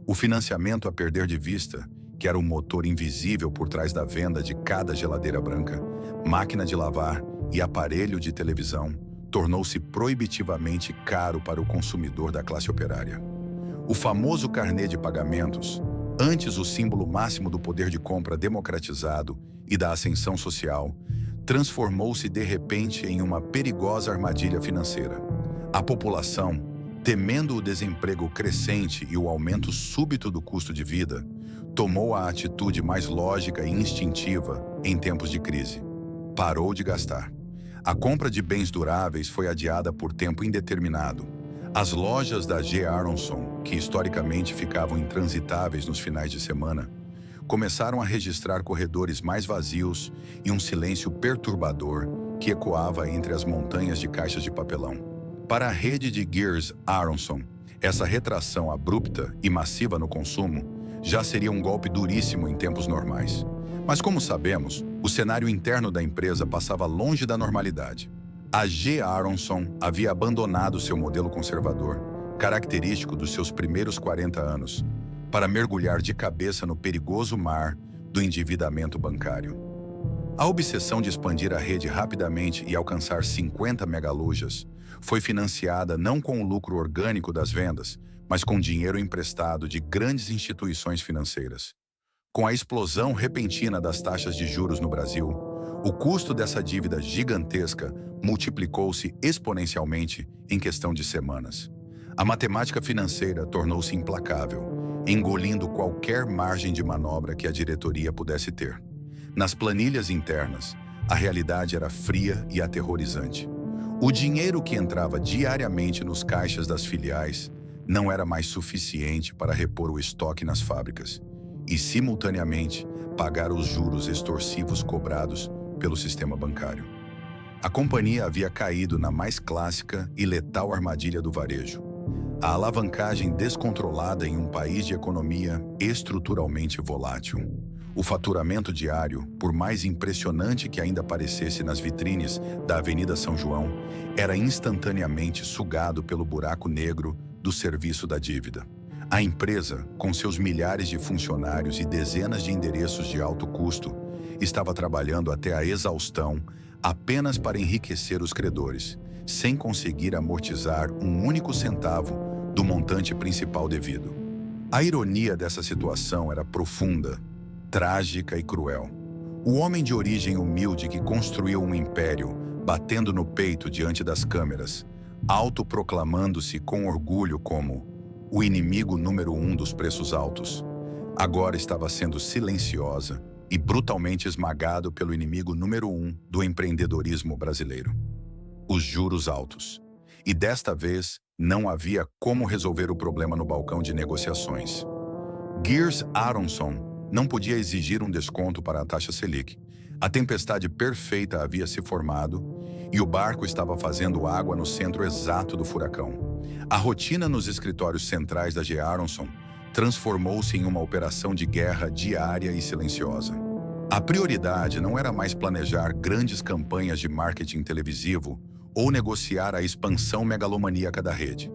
O financiamento a perder de vista, que era o motor invisível por trás da venda de cada geladeira branca, máquina de lavar e aparelho de televisão, tornou-se proibitivamente caro para o consumidor da classe operária. O famoso carnê de pagamentos, antes o símbolo máximo do poder de compra democratizado e da ascensão social, transformou-se de repente em uma perigosa armadilha financeira. A população, temendo o desemprego crescente e o aumento súbito do custo de vida, tomou a atitude mais lógica e instintiva em tempos de crise. Parou de gastar. A compra de bens duráveis foi adiada por tempo indeterminado. As lojas da G. Aronson, que historicamente ficavam intransitáveis nos finais de semana, começaram a registrar corredores mais vazios e um silêncio perturbador que ecoava entre as montanhas de caixas de papelão. Para a rede de Gears Aronson, essa retração abrupta e massiva no consumo já seria um golpe duríssimo em tempos normais. Mas como sabemos, o cenário interno da empresa passava longe da normalidade. A G. Aronson havia abandonado seu modelo conservador, característico dos seus primeiros 40 anos, para mergulhar de cabeça no perigoso mar do endividamento bancário. A obsessão de expandir a rede rapidamente e alcançar 50 megalojas foi financiada não com o lucro orgânico das vendas, mas com dinheiro emprestado de grandes instituições financeiras. Com a explosão repentina das taxas de juros no Brasil, o custo dessa dívida gigantesca multiplicou-se exponencialmente em questão de semanas. A matemática financeira tornou-se implacável, engolindo qualquer margem de manobra que a diretoria pudesse ter. Nas planilhas internas, a realidade era fria e aterrorizante. O dinheiro que entrava diariamente nos caixas das filiais não era mais suficiente para repor o estoque nas fábricas e, simultaneamente, pagar os juros extorsivos cobrados pelo sistema bancário. A companhia havia caído na mais clássica e letal armadilha do varejo: a alavancagem descontrolada em um país de economia estruturalmente volátil. O faturamento diário, por mais impressionante que ainda parecesse nas vitrines da Avenida São João, era instantaneamente sugado pelo buraco negro do serviço da dívida. A empresa, com seus milhares de funcionários e dezenas de endereços de alto custo, estava trabalhando até a exaustão apenas para enriquecer os credores, sem conseguir amortizar um único centavo do montante principal devido. A ironia dessa situação era profunda, trágica e cruel. O homem de origem humilde que construiu um império, batendo no peito diante das câmeras, autoproclamando-se com orgulho como o inimigo número 1 dos preços altos, agora estava sendo silenciosa e brutalmente esmagado pelo inimigo número 1 do empreendedorismo brasileiro. os juros altos. E desta vez, não havia como resolver o problema no balcão de negociações. Gears Aronson não podia exigir um desconto para a taxa Selic. A tempestade perfeita havia se formado e o barco estava fazendo água no centro exato do furacão. A rotina nos escritórios centrais da G. Aronson transformou-se em uma operação de guerra diária e silenciosa. A prioridade não era mais planejar grandes campanhas de marketing televisivo ou negociar a expansão megalomaníaca da rede.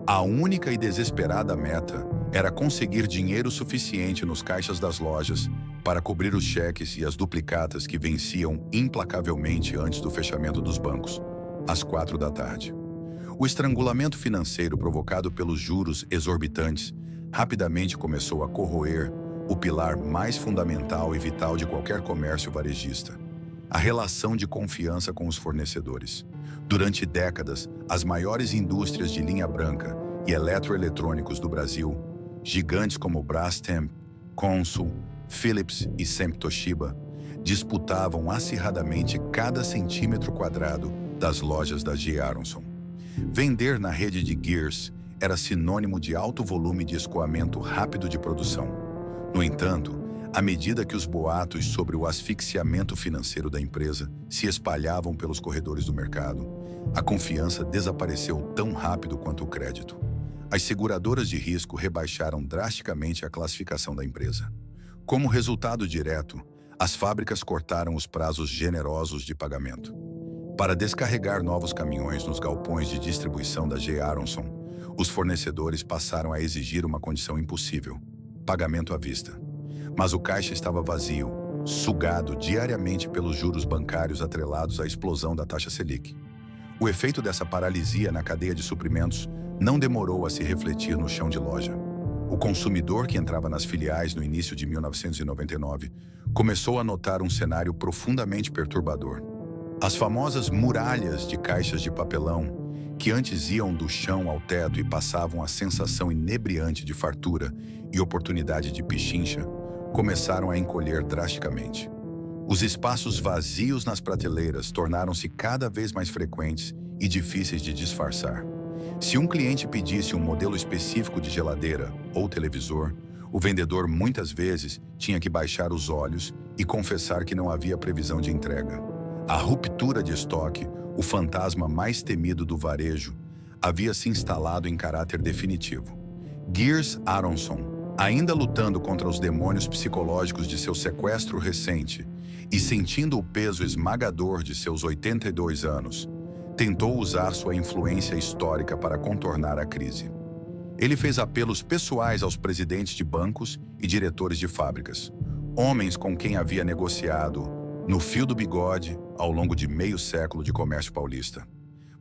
A única e desesperada meta era conseguir dinheiro suficiente nos caixas das lojas para cobrir os cheques e as duplicatas que venciam implacavelmente antes do fechamento dos bancos, às 4 da tarde. O estrangulamento financeiro provocado pelos juros exorbitantes rapidamente começou a corroer o pilar mais fundamental e vital de qualquer comércio varejista: a relação de confiança com os fornecedores. Durante décadas, as maiores indústrias de linha branca e eletroeletrônicos do Brasil, gigantes como Brastemp, Consul, Philips e Semp Toshiba, disputavam acirradamente cada centímetro quadrado das lojas da G. Aronson. Vender na rede de Gears era sinônimo de alto volume de escoamento rápido de produção. No entanto, à medida que os boatos sobre o asfixiamento financeiro da empresa se espalhavam pelos corredores do mercado, a confiança desapareceu tão rápido quanto o crédito. As seguradoras de risco rebaixaram drasticamente a classificação da empresa. Como resultado direto, as fábricas cortaram os prazos generosos de pagamento. Para descarregar novos caminhões nos galpões de distribuição da G. Aronson, os fornecedores passaram a exigir uma condição impossível: pagamento à vista. Mas o caixa estava vazio, sugado diariamente pelos juros bancários atrelados à explosão da taxa Selic. O efeito dessa paralisia na cadeia de suprimentos não demorou a se refletir no chão de loja. O consumidor que entrava nas filiais no início de 1999 começou a notar um cenário profundamente perturbador. As famosas muralhas de caixas de papelão, que antes iam do chão ao teto e passavam a sensação inebriante de fartura e oportunidade de pichincha, começaram a encolher drasticamente. Os espaços vazios nas prateleiras tornaram-se cada vez mais frequentes e difíceis de disfarçar. Se um cliente pedisse um modelo específico de geladeira ou televisor, o vendedor muitas vezes tinha que baixar os olhos e confessar que não havia previsão de entrega. A ruptura de estoque, o fantasma mais temido do varejo, havia se instalado em caráter definitivo. Gears Aronson, ainda lutando contra os demônios psicológicos de seu sequestro recente e sentindo o peso esmagador de seus 82 anos, tentou usar sua influência histórica para contornar a crise. Ele fez apelos pessoais aos presidentes de bancos e diretores de fábricas, homens com quem havia negociado no fio do bigode ao longo de meio século de comércio paulista.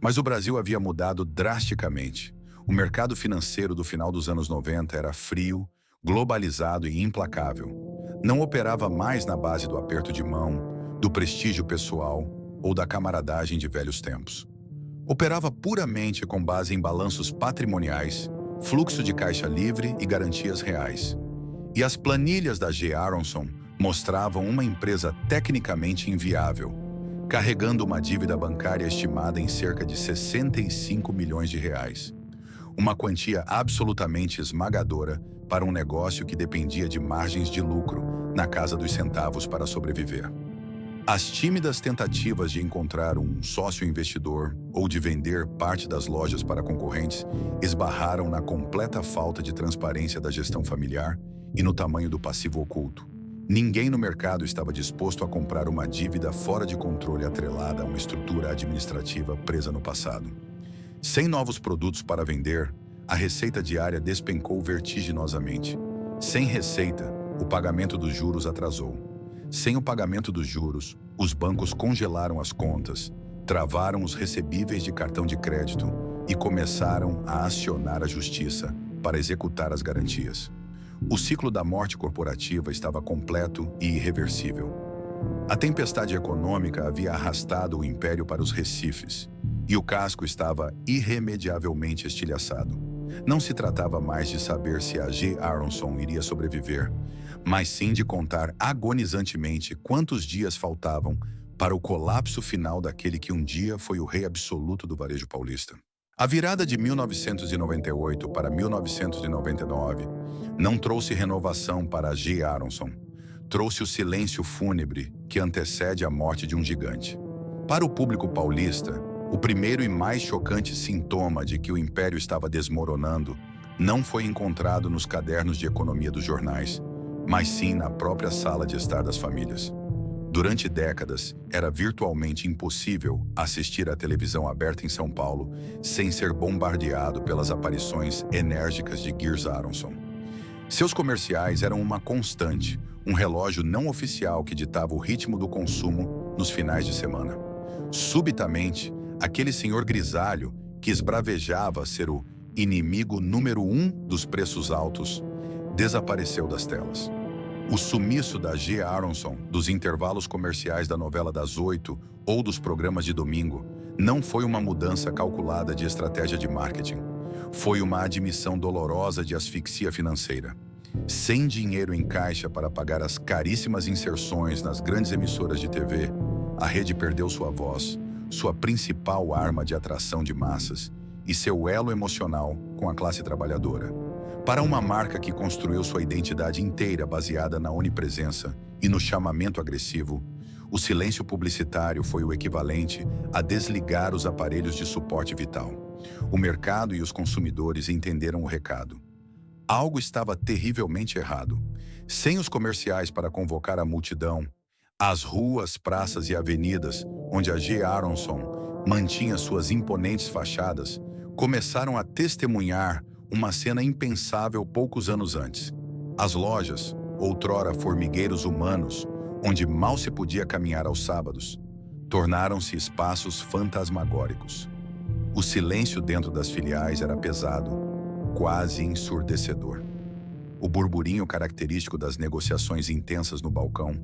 Mas o Brasil havia mudado drasticamente. O mercado financeiro do final dos anos 90 era frio, globalizado e implacável. Não operava mais na base do aperto de mão, do prestígio pessoal ou da camaradagem de velhos tempos. Operava puramente com base em balanços patrimoniais, fluxo de caixa livre e garantias reais. E as planilhas da G. Aronson mostravam uma empresa tecnicamente inviável, carregando uma dívida bancária estimada em cerca de 65 milhões de reais. Uma quantia absolutamente esmagadora para um negócio que dependia de margens de lucro na casa dos centavos para sobreviver. As tímidas tentativas de encontrar um sócio investidor ou de vender parte das lojas para concorrentes esbarraram na completa falta de transparência da gestão familiar e no tamanho do passivo oculto. Ninguém no mercado estava disposto a comprar uma dívida fora de controle atrelada a uma estrutura administrativa presa no passado. Sem novos produtos para vender, a receita diária despencou vertiginosamente. Sem receita, o pagamento dos juros atrasou. Sem o pagamento dos juros, os bancos congelaram as contas, travaram os recebíveis de cartão de crédito e começaram a acionar a justiça para executar as garantias. O ciclo da morte corporativa estava completo e irreversível. A tempestade econômica havia arrastado o império para os recifes, e o casco estava irremediavelmente estilhaçado. Não se tratava mais de saber se a G. Aronson iria sobreviver, mas sim de contar agonizantemente quantos dias faltavam para o colapso final daquele que um dia foi o rei absoluto do varejo paulista. A virada de 1998 para 1999 não trouxe renovação para a G. Aronson, trouxe o silêncio fúnebre que antecede a morte de um gigante. Para o público paulista, o primeiro e mais chocante sintoma de que o império estava desmoronando não foi encontrado nos cadernos de economia dos jornais, mas sim na própria sala de estar das famílias. Durante décadas, era virtualmente impossível assistir à televisão aberta em São Paulo sem ser bombardeado pelas aparições enérgicas de Geers Aronson. Seus comerciais eram uma constante, um relógio não oficial que ditava o ritmo do consumo nos finais de semana. Subitamente, aquele senhor grisalho, que esbravejava ser o inimigo número 1 dos preços altos, desapareceu das telas. O sumiço da G. Aronson, dos intervalos comerciais da novela das 8 ou dos programas de domingo, não foi uma mudança calculada de estratégia de marketing. Foi uma admissão dolorosa de asfixia financeira. Sem dinheiro em caixa para pagar as caríssimas inserções nas grandes emissoras de TV, a rede perdeu sua voz, sua principal arma de atração de massas e seu elo emocional com a classe trabalhadora. Para uma marca que construiu sua identidade inteira baseada na onipresença e no chamamento agressivo, o silêncio publicitário foi o equivalente a desligar os aparelhos de suporte vital. O mercado e os consumidores entenderam o recado. Algo estava terrivelmente errado. Sem os comerciais para convocar a multidão, as ruas, praças e avenidas, onde a G. Aronson mantinha suas imponentes fachadas, começaram a testemunhar uma cena impensável poucos anos antes. As lojas, outrora formigueiros humanos, onde mal se podia caminhar aos sábados, tornaram-se espaços fantasmagóricos. O silêncio dentro das filiais era pesado, quase ensurdecedor. O burburinho característico das negociações intensas no balcão,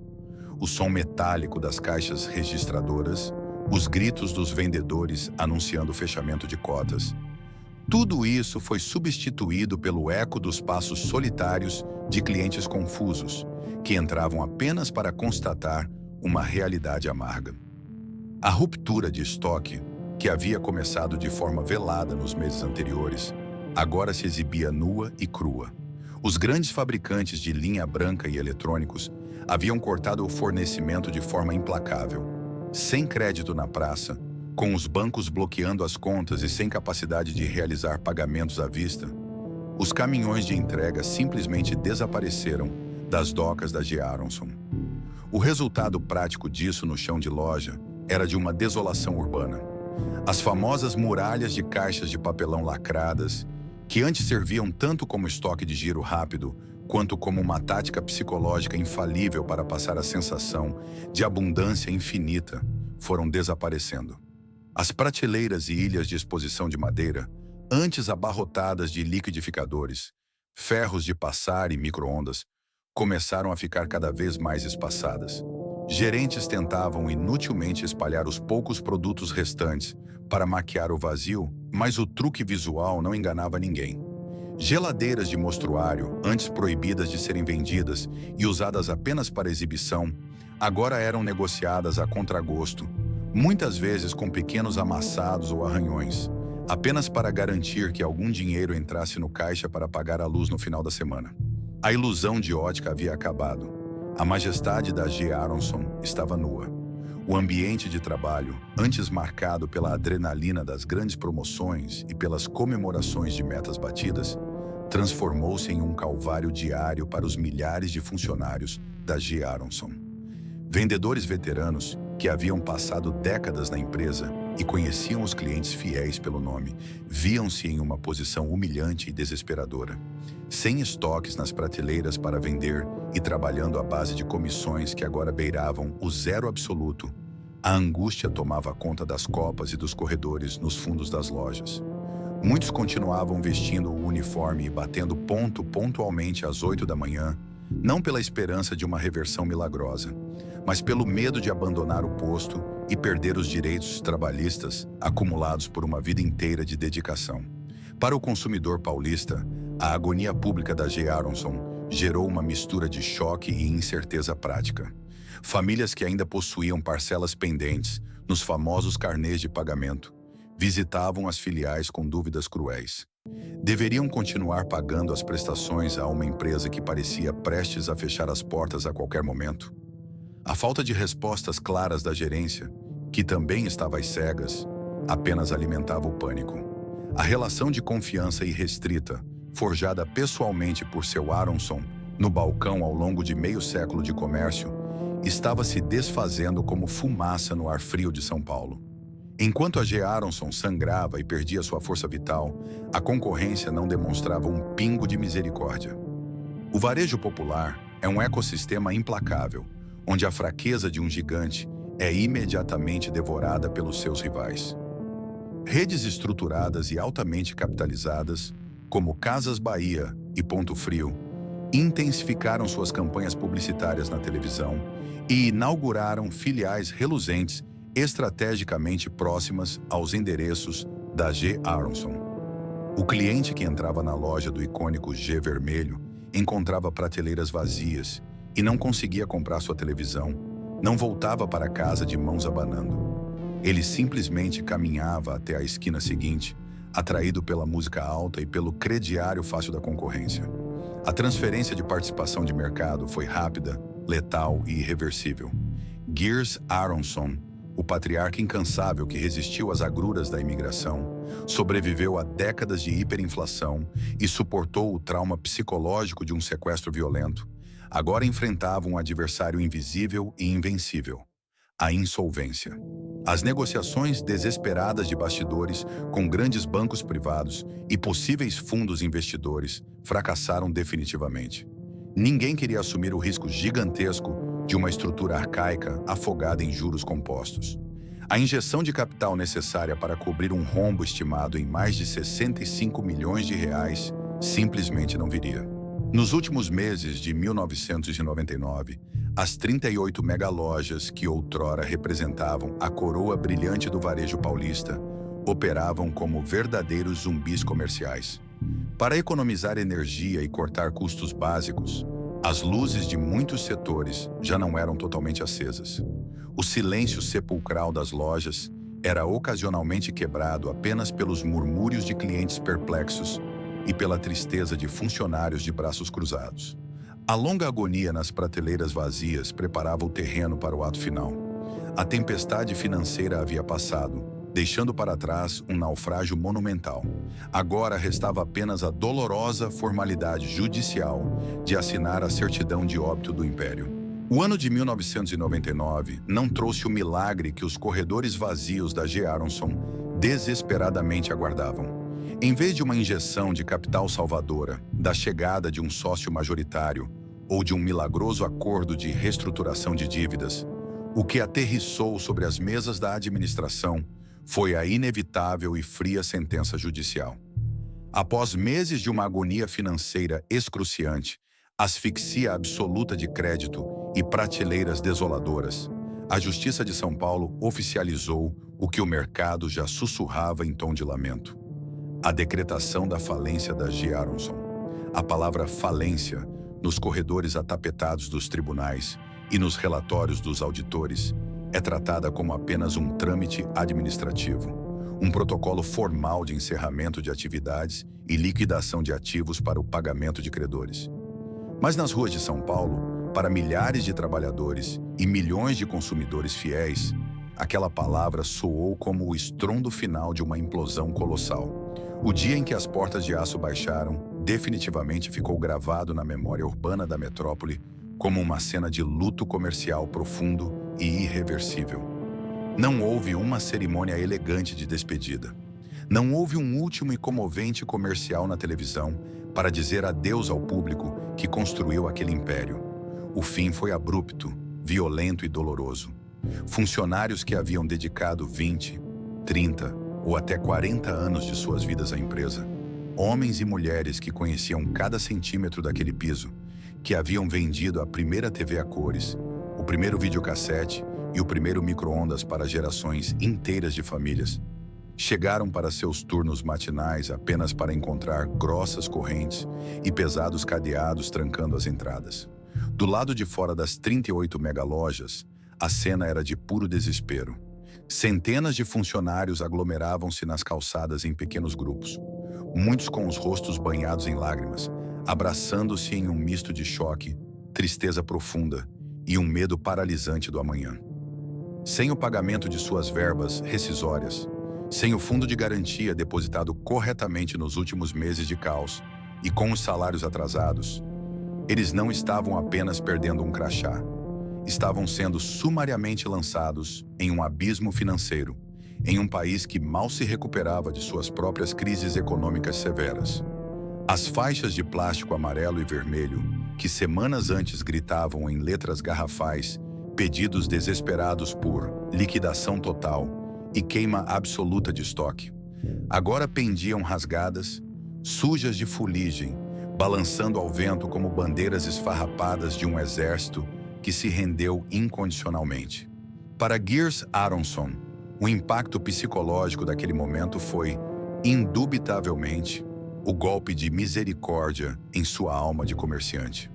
o som metálico das caixas registradoras, os gritos dos vendedores anunciando o fechamento de cotas. Tudo isso foi substituído pelo eco dos passos solitários de clientes confusos, que entravam apenas para constatar uma realidade amarga. A ruptura de estoque, que havia começado de forma velada nos meses anteriores, agora se exibia nua e crua. Os grandes fabricantes de linha branca e eletrônicos haviam cortado o fornecimento de forma implacável. Sem crédito na praça, com os bancos bloqueando as contas e sem capacidade de realizar pagamentos à vista, os caminhões de entrega simplesmente desapareceram das docas da G. Aronson. O resultado prático disso no chão de loja era de uma desolação urbana. As famosas muralhas de caixas de papelão lacradas, que antes serviam tanto como estoque de giro rápido, quanto como uma tática psicológica infalível para passar a sensação de abundância infinita, foram desaparecendo. As prateleiras e ilhas de exposição de madeira, antes abarrotadas de liquidificadores, ferros de passar e micro-ondas, começaram a ficar cada vez mais espaçadas. Gerentes tentavam inutilmente espalhar os poucos produtos restantes para maquiar o vazio, mas o truque visual não enganava ninguém. Geladeiras de mostruário, antes proibidas de serem vendidas e usadas apenas para exibição, agora eram negociadas a contragosto, muitas vezes com pequenos amassados ou arranhões, apenas para garantir que algum dinheiro entrasse no caixa para pagar a luz no final da semana. A ilusão de ótica havia acabado. A majestade da G. Aronson estava nua. O ambiente de trabalho, antes marcado pela adrenalina das grandes promoções e pelas comemorações de metas batidas, transformou-se em um calvário diário para os milhares de funcionários da G. Aronson. Vendedores veteranos, que haviam passado décadas na empresa e conheciam os clientes fiéis pelo nome, viam-se em uma posição humilhante e desesperadora. Sem estoques nas prateleiras para vender e trabalhando à base de comissões que agora beiravam o zero absoluto, a angústia tomava conta das copas e dos corredores nos fundos das lojas. Muitos continuavam vestindo o uniforme e batendo ponto pontualmente às 8 da manhã, não pela esperança de uma reversão milagrosa, mas pelo medo de abandonar o posto e perder os direitos trabalhistas acumulados por uma vida inteira de dedicação. Para o consumidor paulista, a agonia pública da G. Aronson gerou uma mistura de choque e incerteza prática. Famílias que ainda possuíam parcelas pendentes nos famosos carnês de pagamento visitavam as filiais com dúvidas cruéis. Deveriam continuar pagando as prestações a uma empresa que parecia prestes a fechar as portas a qualquer momento? A falta de respostas claras da gerência, que também estava às cegas, apenas alimentava o pânico. A relação de confiança irrestrita, forjada pessoalmente por seu Aronson no balcão ao longo de meio século de comércio, estava se desfazendo como fumaça no ar frio de São Paulo. Enquanto a G. Aronson sangrava e perdia sua força vital, a concorrência não demonstrava um pingo de misericórdia. O varejo popular é um ecossistema implacável, onde a fraqueza de um gigante é imediatamente devorada pelos seus rivais. Redes estruturadas e altamente capitalizadas, como Casas Bahia e Ponto Frio, intensificaram suas campanhas publicitárias na televisão e inauguraram filiais reluzentes estrategicamente próximas aos endereços da G. Aronson. O cliente que entrava na loja do icônico G vermelho encontrava prateleiras vazias e não conseguia comprar sua televisão, não voltava para casa de mãos abanando. Ele simplesmente caminhava até a esquina seguinte, atraído pela música alta e pelo crediário fácil da concorrência. A transferência de participação de mercado foi rápida, letal e irreversível. Geers Aronson, o patriarca incansável que resistiu às agruras da imigração, sobreviveu a décadas de hiperinflação e suportou o trauma psicológico de um sequestro violento, agora enfrentava um adversário invisível e invencível: a insolvência. As negociações desesperadas de bastidores com grandes bancos privados e possíveis fundos investidores fracassaram definitivamente. Ninguém queria assumir o risco gigantesco de uma estrutura arcaica afogada em juros compostos. A injeção de capital necessária para cobrir um rombo estimado em mais de 65 milhões de reais simplesmente não viria. Nos últimos meses de 1999, as 38 megalojas que outrora representavam a coroa brilhante do varejo paulista operavam como verdadeiros zumbis comerciais. Para economizar energia e cortar custos básicos, as luzes de muitos setores já não eram totalmente acesas. O silêncio sepulcral das lojas era ocasionalmente quebrado apenas pelos murmúrios de clientes perplexos e pela tristeza de funcionários de braços cruzados. A longa agonia nas prateleiras vazias preparava o terreno para o ato final. A tempestade financeira havia passado, deixando para trás um naufrágio monumental. Agora restava apenas a dolorosa formalidade judicial de assinar a certidão de óbito do império. O ano de 1999 não trouxe o milagre que os corredores vazios da G. Aronson desesperadamente aguardavam. Em vez de uma injeção de capital salvadora, da chegada de um sócio majoritário ou de um milagroso acordo de reestruturação de dívidas, o que aterrissou sobre as mesas da administração foi a inevitável e fria sentença judicial. Após meses de uma agonia financeira excruciante, asfixia absoluta de crédito e prateleiras desoladoras, a Justiça de São Paulo oficializou o que o mercado já sussurrava em tom de lamento: a decretação da falência da G. Aronson. A palavra falência, nos corredores atapetados dos tribunais e nos relatórios dos auditores, é tratada como apenas um trâmite administrativo, um protocolo formal de encerramento de atividades e liquidação de ativos para o pagamento de credores. Mas nas ruas de São Paulo, para milhares de trabalhadores e milhões de consumidores fiéis, aquela palavra soou como o estrondo final de uma implosão colossal. O dia em que as portas de aço baixaram definitivamente ficou gravado na memória urbana da metrópole como uma cena de luto comercial profundo e irreversível. Não houve uma cerimônia elegante de despedida. Não houve um último e comovente comercial na televisão para dizer adeus ao público que construiu aquele império. O fim foi abrupto, violento e doloroso. Funcionários que haviam dedicado 20, 30 ou até 40 anos de suas vidas à empresa, homens e mulheres que conheciam cada centímetro daquele piso, que haviam vendido a primeira TV a cores, o primeiro videocassete e o primeiro micro-ondas para gerações inteiras de famílias, chegaram para seus turnos matinais apenas para encontrar grossas correntes e pesados cadeados trancando as entradas. Do lado de fora das 38 megalojas, a cena era de puro desespero. Centenas de funcionários aglomeravam-se nas calçadas em pequenos grupos, muitos com os rostos banhados em lágrimas, abraçando-se em um misto de choque, tristeza profunda e um medo paralisante do amanhã. Sem o pagamento de suas verbas rescisórias, sem o fundo de garantia depositado corretamente nos últimos meses de caos e com os salários atrasados, eles não estavam apenas perdendo um crachá, estavam sendo sumariamente lançados em um abismo financeiro, em um país que mal se recuperava de suas próprias crises econômicas severas. As faixas de plástico amarelo e vermelho, que semanas antes gritavam em letras garrafais pedidos desesperados por liquidação total e queima absoluta de estoque, agora pendiam rasgadas, sujas de fuligem, balançando ao vento como bandeiras esfarrapadas de um exército que se rendeu incondicionalmente. Para Gears Aronson, o impacto psicológico daquele momento foi, indubitavelmente, o golpe de misericórdia em sua alma de comerciante.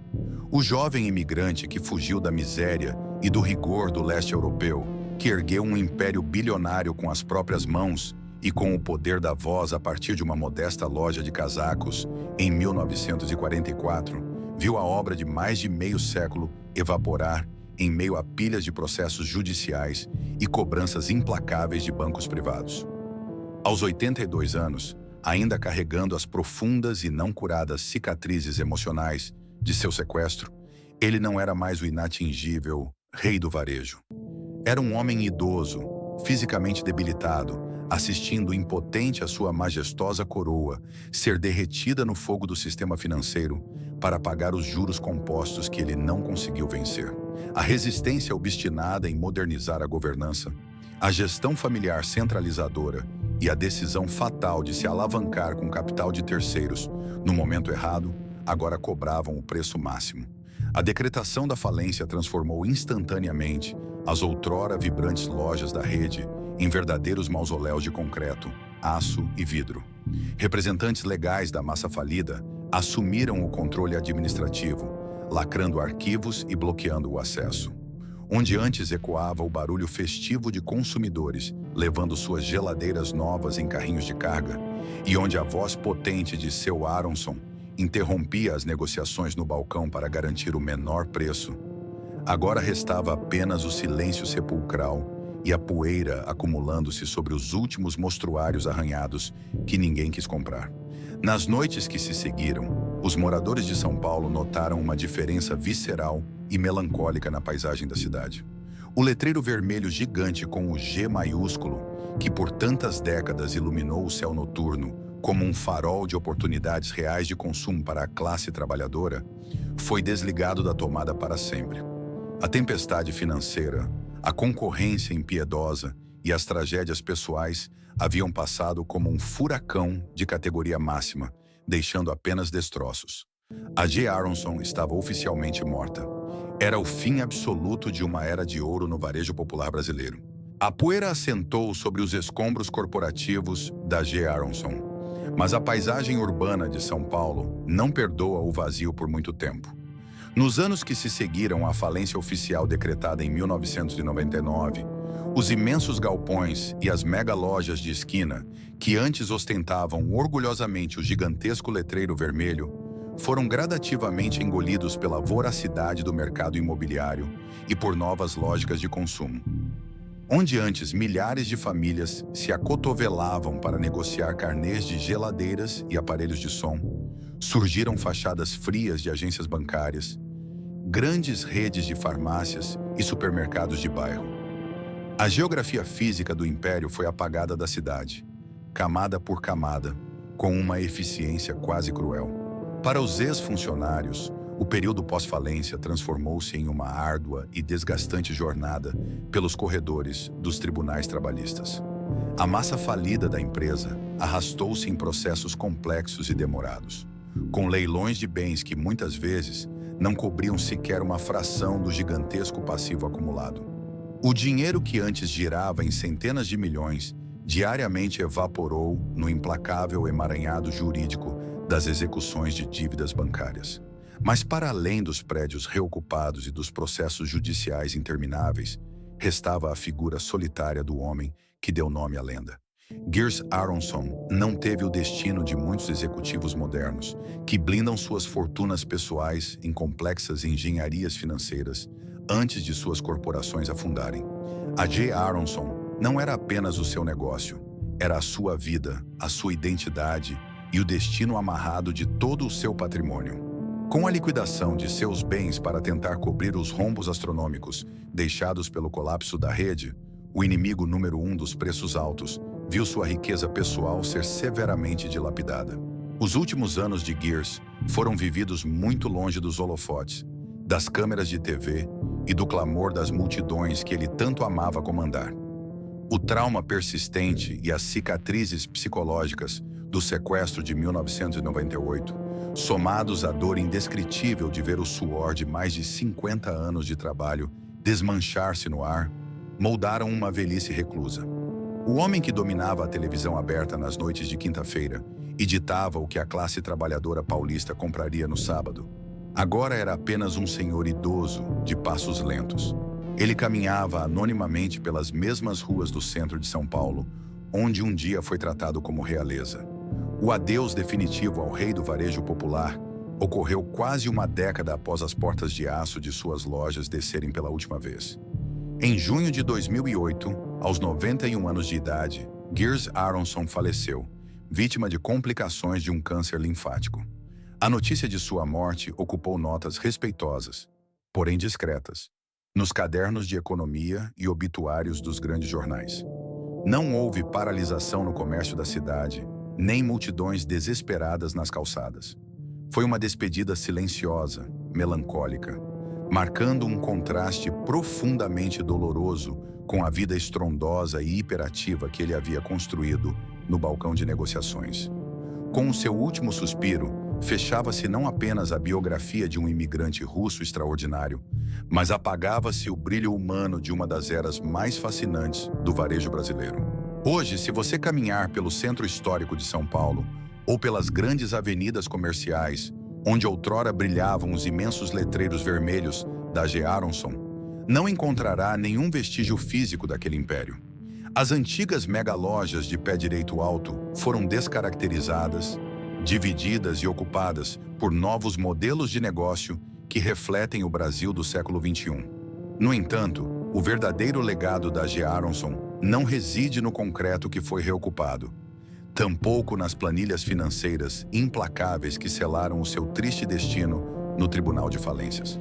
O jovem imigrante que fugiu da miséria e do rigor do leste europeu, que ergueu um império bilionário com as próprias mãos e com o poder da voz a partir de uma modesta loja de casacos em 1944, viu a obra de mais de meio século evaporar em meio a pilhas de processos judiciais e cobranças implacáveis de bancos privados. Aos 82 anos, ainda carregando as profundas e não curadas cicatrizes emocionais de seu sequestro, ele não era mais o inatingível rei do varejo. Era um homem idoso, fisicamente debilitado, assistindo impotente a sua majestosa coroa ser derretida no fogo do sistema financeiro para pagar os juros compostos que ele não conseguiu vencer. A resistência obstinada em modernizar a governança, a gestão familiar centralizadora e a decisão fatal de se alavancar com capital de terceiros no momento errado, agora cobravam o preço máximo. A decretação da falência transformou instantaneamente as outrora vibrantes lojas da rede em verdadeiros mausoléus de concreto, aço e vidro. Representantes legais da massa falida assumiram o controle administrativo, lacrando arquivos e bloqueando o acesso. Onde antes ecoava o barulho festivo de consumidores levando suas geladeiras novas em carrinhos de carga, e onde a voz potente de seu Aronson interrompia as negociações no balcão para garantir o menor preço, agora restava apenas o silêncio sepulcral e a poeira acumulando-se sobre os últimos mostruários arranhados que ninguém quis comprar. Nas noites que se seguiram, os moradores de São Paulo notaram uma diferença visceral e melancólica na paisagem da cidade. O letreiro vermelho gigante com o G maiúsculo, que por tantas décadas iluminou o céu noturno como um farol de oportunidades reais de consumo para a classe trabalhadora, foi desligado da tomada para sempre. A tempestade financeira, a concorrência impiedosa e as tragédias pessoais haviam passado como um furacão de categoria máxima, deixando apenas destroços. A G. Aronson estava oficialmente morta. Era o fim absoluto de uma era de ouro no varejo popular brasileiro. A poeira assentou sobre os escombros corporativos da G. Aronson, mas a paisagem urbana de São Paulo não perdoa o vazio por muito tempo. Nos anos que se seguiram à falência oficial decretada em 1999, os imensos galpões e as mega lojas de esquina, que antes ostentavam orgulhosamente o gigantesco letreiro vermelho, foram gradativamente engolidos pela voracidade do mercado imobiliário e por novas lógicas de consumo. Onde antes milhares de famílias se acotovelavam para negociar carnês de geladeiras e aparelhos de som, surgiram fachadas frias de agências bancárias, grandes redes de farmácias e supermercados de bairro. A geografia física do império foi apagada da cidade, camada por camada, com uma eficiência quase cruel. Para os ex-funcionários, o período pós-falência transformou-se em uma árdua e desgastante jornada pelos corredores dos tribunais trabalhistas. A massa falida da empresa arrastou-se em processos complexos e demorados, com leilões de bens que muitas vezes não cobriam sequer uma fração do gigantesco passivo acumulado. O dinheiro que antes girava em centenas de milhões diariamente evaporou no implacável emaranhado jurídico das execuções de dívidas bancárias. Mas para além dos prédios reocupados e dos processos judiciais intermináveis, restava a figura solitária do homem que deu nome à lenda. Gears Aronson não teve o destino de muitos executivos modernos, que blindam suas fortunas pessoais em complexas engenharias financeiras antes de suas corporações afundarem. A J. Aronson não era apenas o seu negócio, era a sua vida, a sua identidade e o destino amarrado de todo o seu patrimônio. Com a liquidação de seus bens para tentar cobrir os rombos astronômicos deixados pelo colapso da rede, o inimigo número 1 dos preços altos viu sua riqueza pessoal ser severamente dilapidada. Os últimos anos de Gears foram vividos muito longe dos holofotes, das câmeras de TV e do clamor das multidões que ele tanto amava comandar. O trauma persistente e as cicatrizes psicológicas do sequestro de 1998, somados à dor indescritível de ver o suor de mais de 50 anos de trabalho desmanchar-se no ar, moldaram uma velhice reclusa. O homem que dominava a televisão aberta nas noites de quinta-feira e ditava o que a classe trabalhadora paulista compraria no sábado, agora era apenas um senhor idoso de passos lentos. Ele caminhava anonimamente pelas mesmas ruas do centro de São Paulo, onde um dia foi tratado como realeza. O adeus definitivo ao rei do varejo popular ocorreu quase uma década após as portas de aço de suas lojas descerem pela última vez. Em junho de 2008, aos 91 anos de idade, Gears Aronson faleceu, vítima de complicações de um câncer linfático. A notícia de sua morte ocupou notas respeitosas, porém discretas, nos cadernos de economia e obituários dos grandes jornais. Não houve paralisação no comércio da cidade, nem multidões desesperadas nas calçadas. Foi uma despedida silenciosa, melancólica, marcando um contraste profundamente doloroso com a vida estrondosa e hiperativa que ele havia construído no balcão de negociações. Com o seu último suspiro, fechava-se não apenas a biografia de um imigrante russo extraordinário, mas apagava-se o brilho humano de uma das eras mais fascinantes do varejo brasileiro. Hoje, se você caminhar pelo centro histórico de São Paulo ou pelas grandes avenidas comerciais, onde outrora brilhavam os imensos letreiros vermelhos da J. Aronson, não encontrará nenhum vestígio físico daquele império. As antigas megalojas de pé direito alto foram descaracterizadas, divididas e ocupadas por novos modelos de negócio que refletem o Brasil do século XXI. No entanto, o verdadeiro legado da J. Aronson não reside no concreto que foi reocupado, tampouco nas planilhas financeiras implacáveis que selaram o seu triste destino no Tribunal de Falências.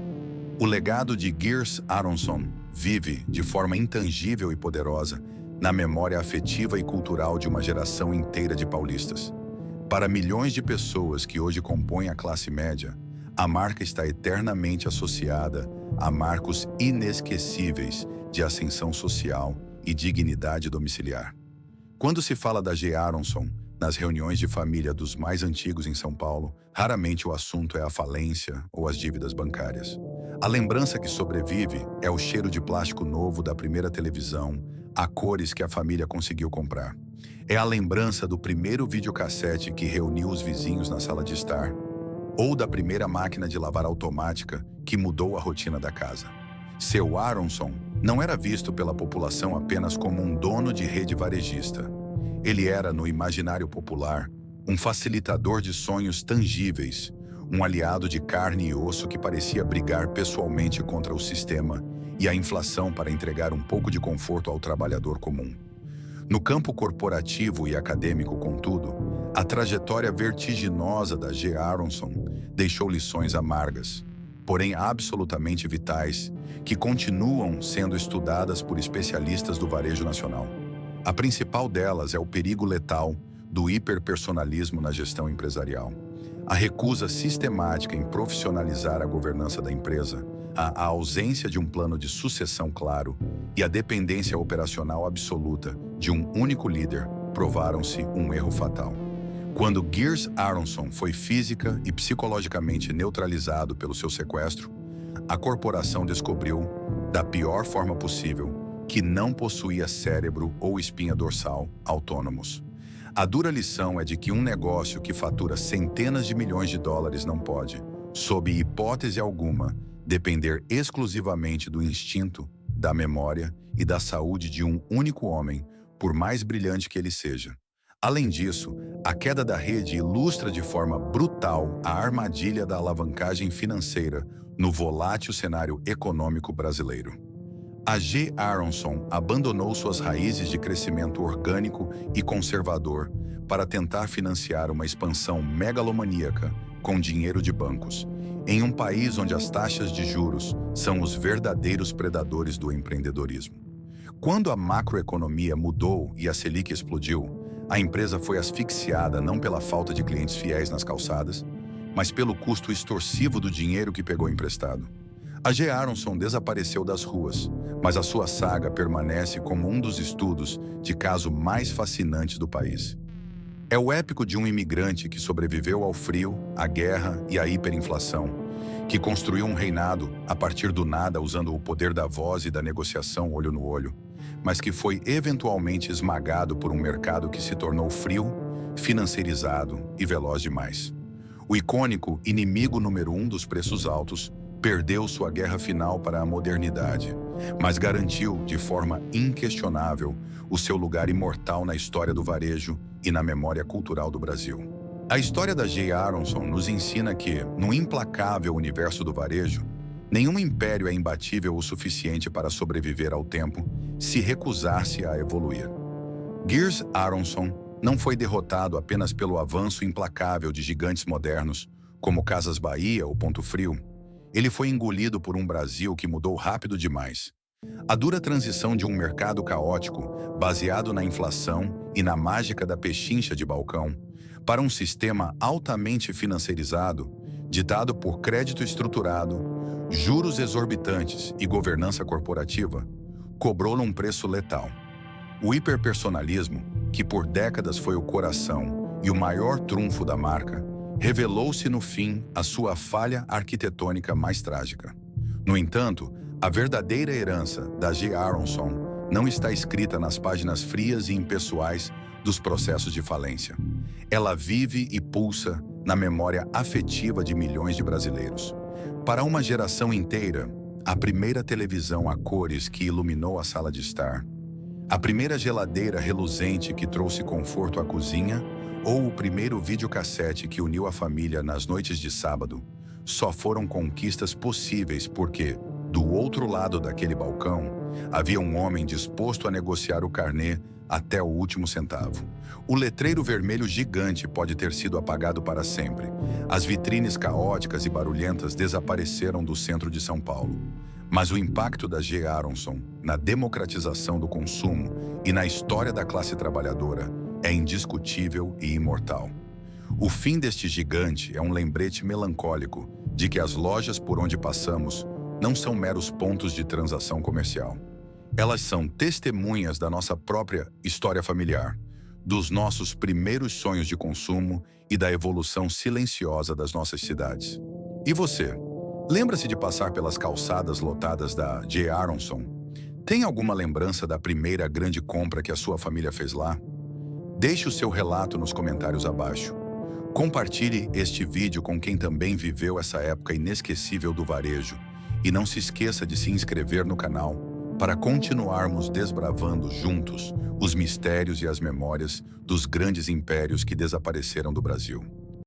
O legado de Gears Aronson vive, de forma intangível e poderosa, na memória afetiva e cultural de uma geração inteira de paulistas. Para milhões de pessoas que hoje compõem a classe média, a marca está eternamente associada a marcos inesquecíveis de ascensão social e dignidade domiciliar. Quando se fala da J. Aronson, nas reuniões de família dos mais antigos em São Paulo, raramente o assunto é a falência ou as dívidas bancárias. A lembrança que sobrevive é o cheiro de plástico novo da primeira televisão, a cores que a família conseguiu comprar. É a lembrança do primeiro videocassete que reuniu os vizinhos na sala de estar, ou da primeira máquina de lavar automática que mudou a rotina da casa. Seu Aronson não era visto pela população apenas como um dono de rede varejista. Ele era, no imaginário popular, um facilitador de sonhos tangíveis, um aliado de carne e osso que parecia brigar pessoalmente contra o sistema e a inflação para entregar um pouco de conforto ao trabalhador comum. No campo corporativo e acadêmico, contudo, a trajetória vertiginosa da J. Aronson deixou lições amargas, porém absolutamente vitais, que continuam sendo estudadas por especialistas do varejo nacional. A principal delas é o perigo letal do hiperpersonalismo na gestão empresarial, a recusa sistemática em profissionalizar a governança da empresa, a ausência de um plano de sucessão claro e a dependência operacional absoluta de um único líder provaram-se um erro fatal. Quando Gears Aronson foi física e psicologicamente neutralizado pelo seu sequestro, a corporação descobriu, da pior forma possível, que não possuía cérebro ou espinha dorsal autônomos. A dura lição é de que um negócio que fatura centenas de milhões de dólares não pode, sob hipótese alguma, depender exclusivamente do instinto, da memória e da saúde de um único homem, por mais brilhante que ele seja. Além disso, a queda da rede ilustra de forma brutal a armadilha da alavancagem financeira no volátil cenário econômico brasileiro. A G. Aronson abandonou suas raízes de crescimento orgânico e conservador para tentar financiar uma expansão megalomaníaca com dinheiro de bancos, em um país onde as taxas de juros são os verdadeiros predadores do empreendedorismo. Quando a macroeconomia mudou e a Selic explodiu, a empresa foi asfixiada não pela falta de clientes fiéis nas calçadas, mas pelo custo extorsivo do dinheiro que pegou emprestado. A G. Aronson desapareceu das ruas, mas a sua saga permanece como um dos estudos de caso mais fascinantes do país. É o épico de um imigrante que sobreviveu ao frio, à guerra e à hiperinflação, que construiu um reinado a partir do nada usando o poder da voz e da negociação olho no olho, mas que foi eventualmente esmagado por um mercado que se tornou frio, financeirizado e veloz demais. O icônico inimigo número 1 dos preços altos perdeu sua guerra final para a modernidade, mas garantiu, de forma inquestionável, o seu lugar imortal na história do varejo e na memória cultural do Brasil. A história da G. Aronson nos ensina que, no implacável universo do varejo, nenhum império é imbatível o suficiente para sobreviver ao tempo se recusar-se a evoluir. Geers Aronson não foi derrotado apenas pelo avanço implacável de gigantes modernos, como Casas Bahia ou Ponto Frio. Ele foi engolido por um Brasil que mudou rápido demais. A dura transição de um mercado caótico, baseado na inflação e na mágica da pechincha de balcão, para um sistema altamente financeirizado, ditado por crédito estruturado, juros exorbitantes e governança corporativa, cobrou-lhe um preço letal. O hiperpersonalismo, que por décadas foi o coração e o maior trunfo da marca, revelou-se no fim a sua falha arquitetônica mais trágica. No entanto, a verdadeira herança da G. Aronson não está escrita nas páginas frias e impessoais dos processos de falência. Ela vive e pulsa na memória afetiva de milhões de brasileiros. Para uma geração inteira, a primeira televisão a cores que iluminou a sala de estar, a primeira geladeira reluzente que trouxe conforto à cozinha ou o primeiro videocassete que uniu a família nas noites de sábado, só foram conquistas possíveis porque, do outro lado daquele balcão, havia um homem disposto a negociar o carnê até o último centavo. O letreiro vermelho gigante pode ter sido apagado para sempre. As vitrines caóticas e barulhentas desapareceram do centro de São Paulo. Mas o impacto da G. Aronson na democratização do consumo e na história da classe trabalhadora é indiscutível e imortal. O fim deste gigante é um lembrete melancólico de que as lojas por onde passamos não são meros pontos de transação comercial. Elas são testemunhas da nossa própria história familiar, dos nossos primeiros sonhos de consumo e da evolução silenciosa das nossas cidades. E você? Lembra-se de passar pelas calçadas lotadas da G. Aronson? Tem alguma lembrança da primeira grande compra que a sua família fez lá? Deixe o seu relato nos comentários abaixo. Compartilhe este vídeo com quem também viveu essa época inesquecível do varejo. E não se esqueça de se inscrever no canal para continuarmos desbravando juntos os mistérios e as memórias dos grandes impérios que desapareceram do Brasil.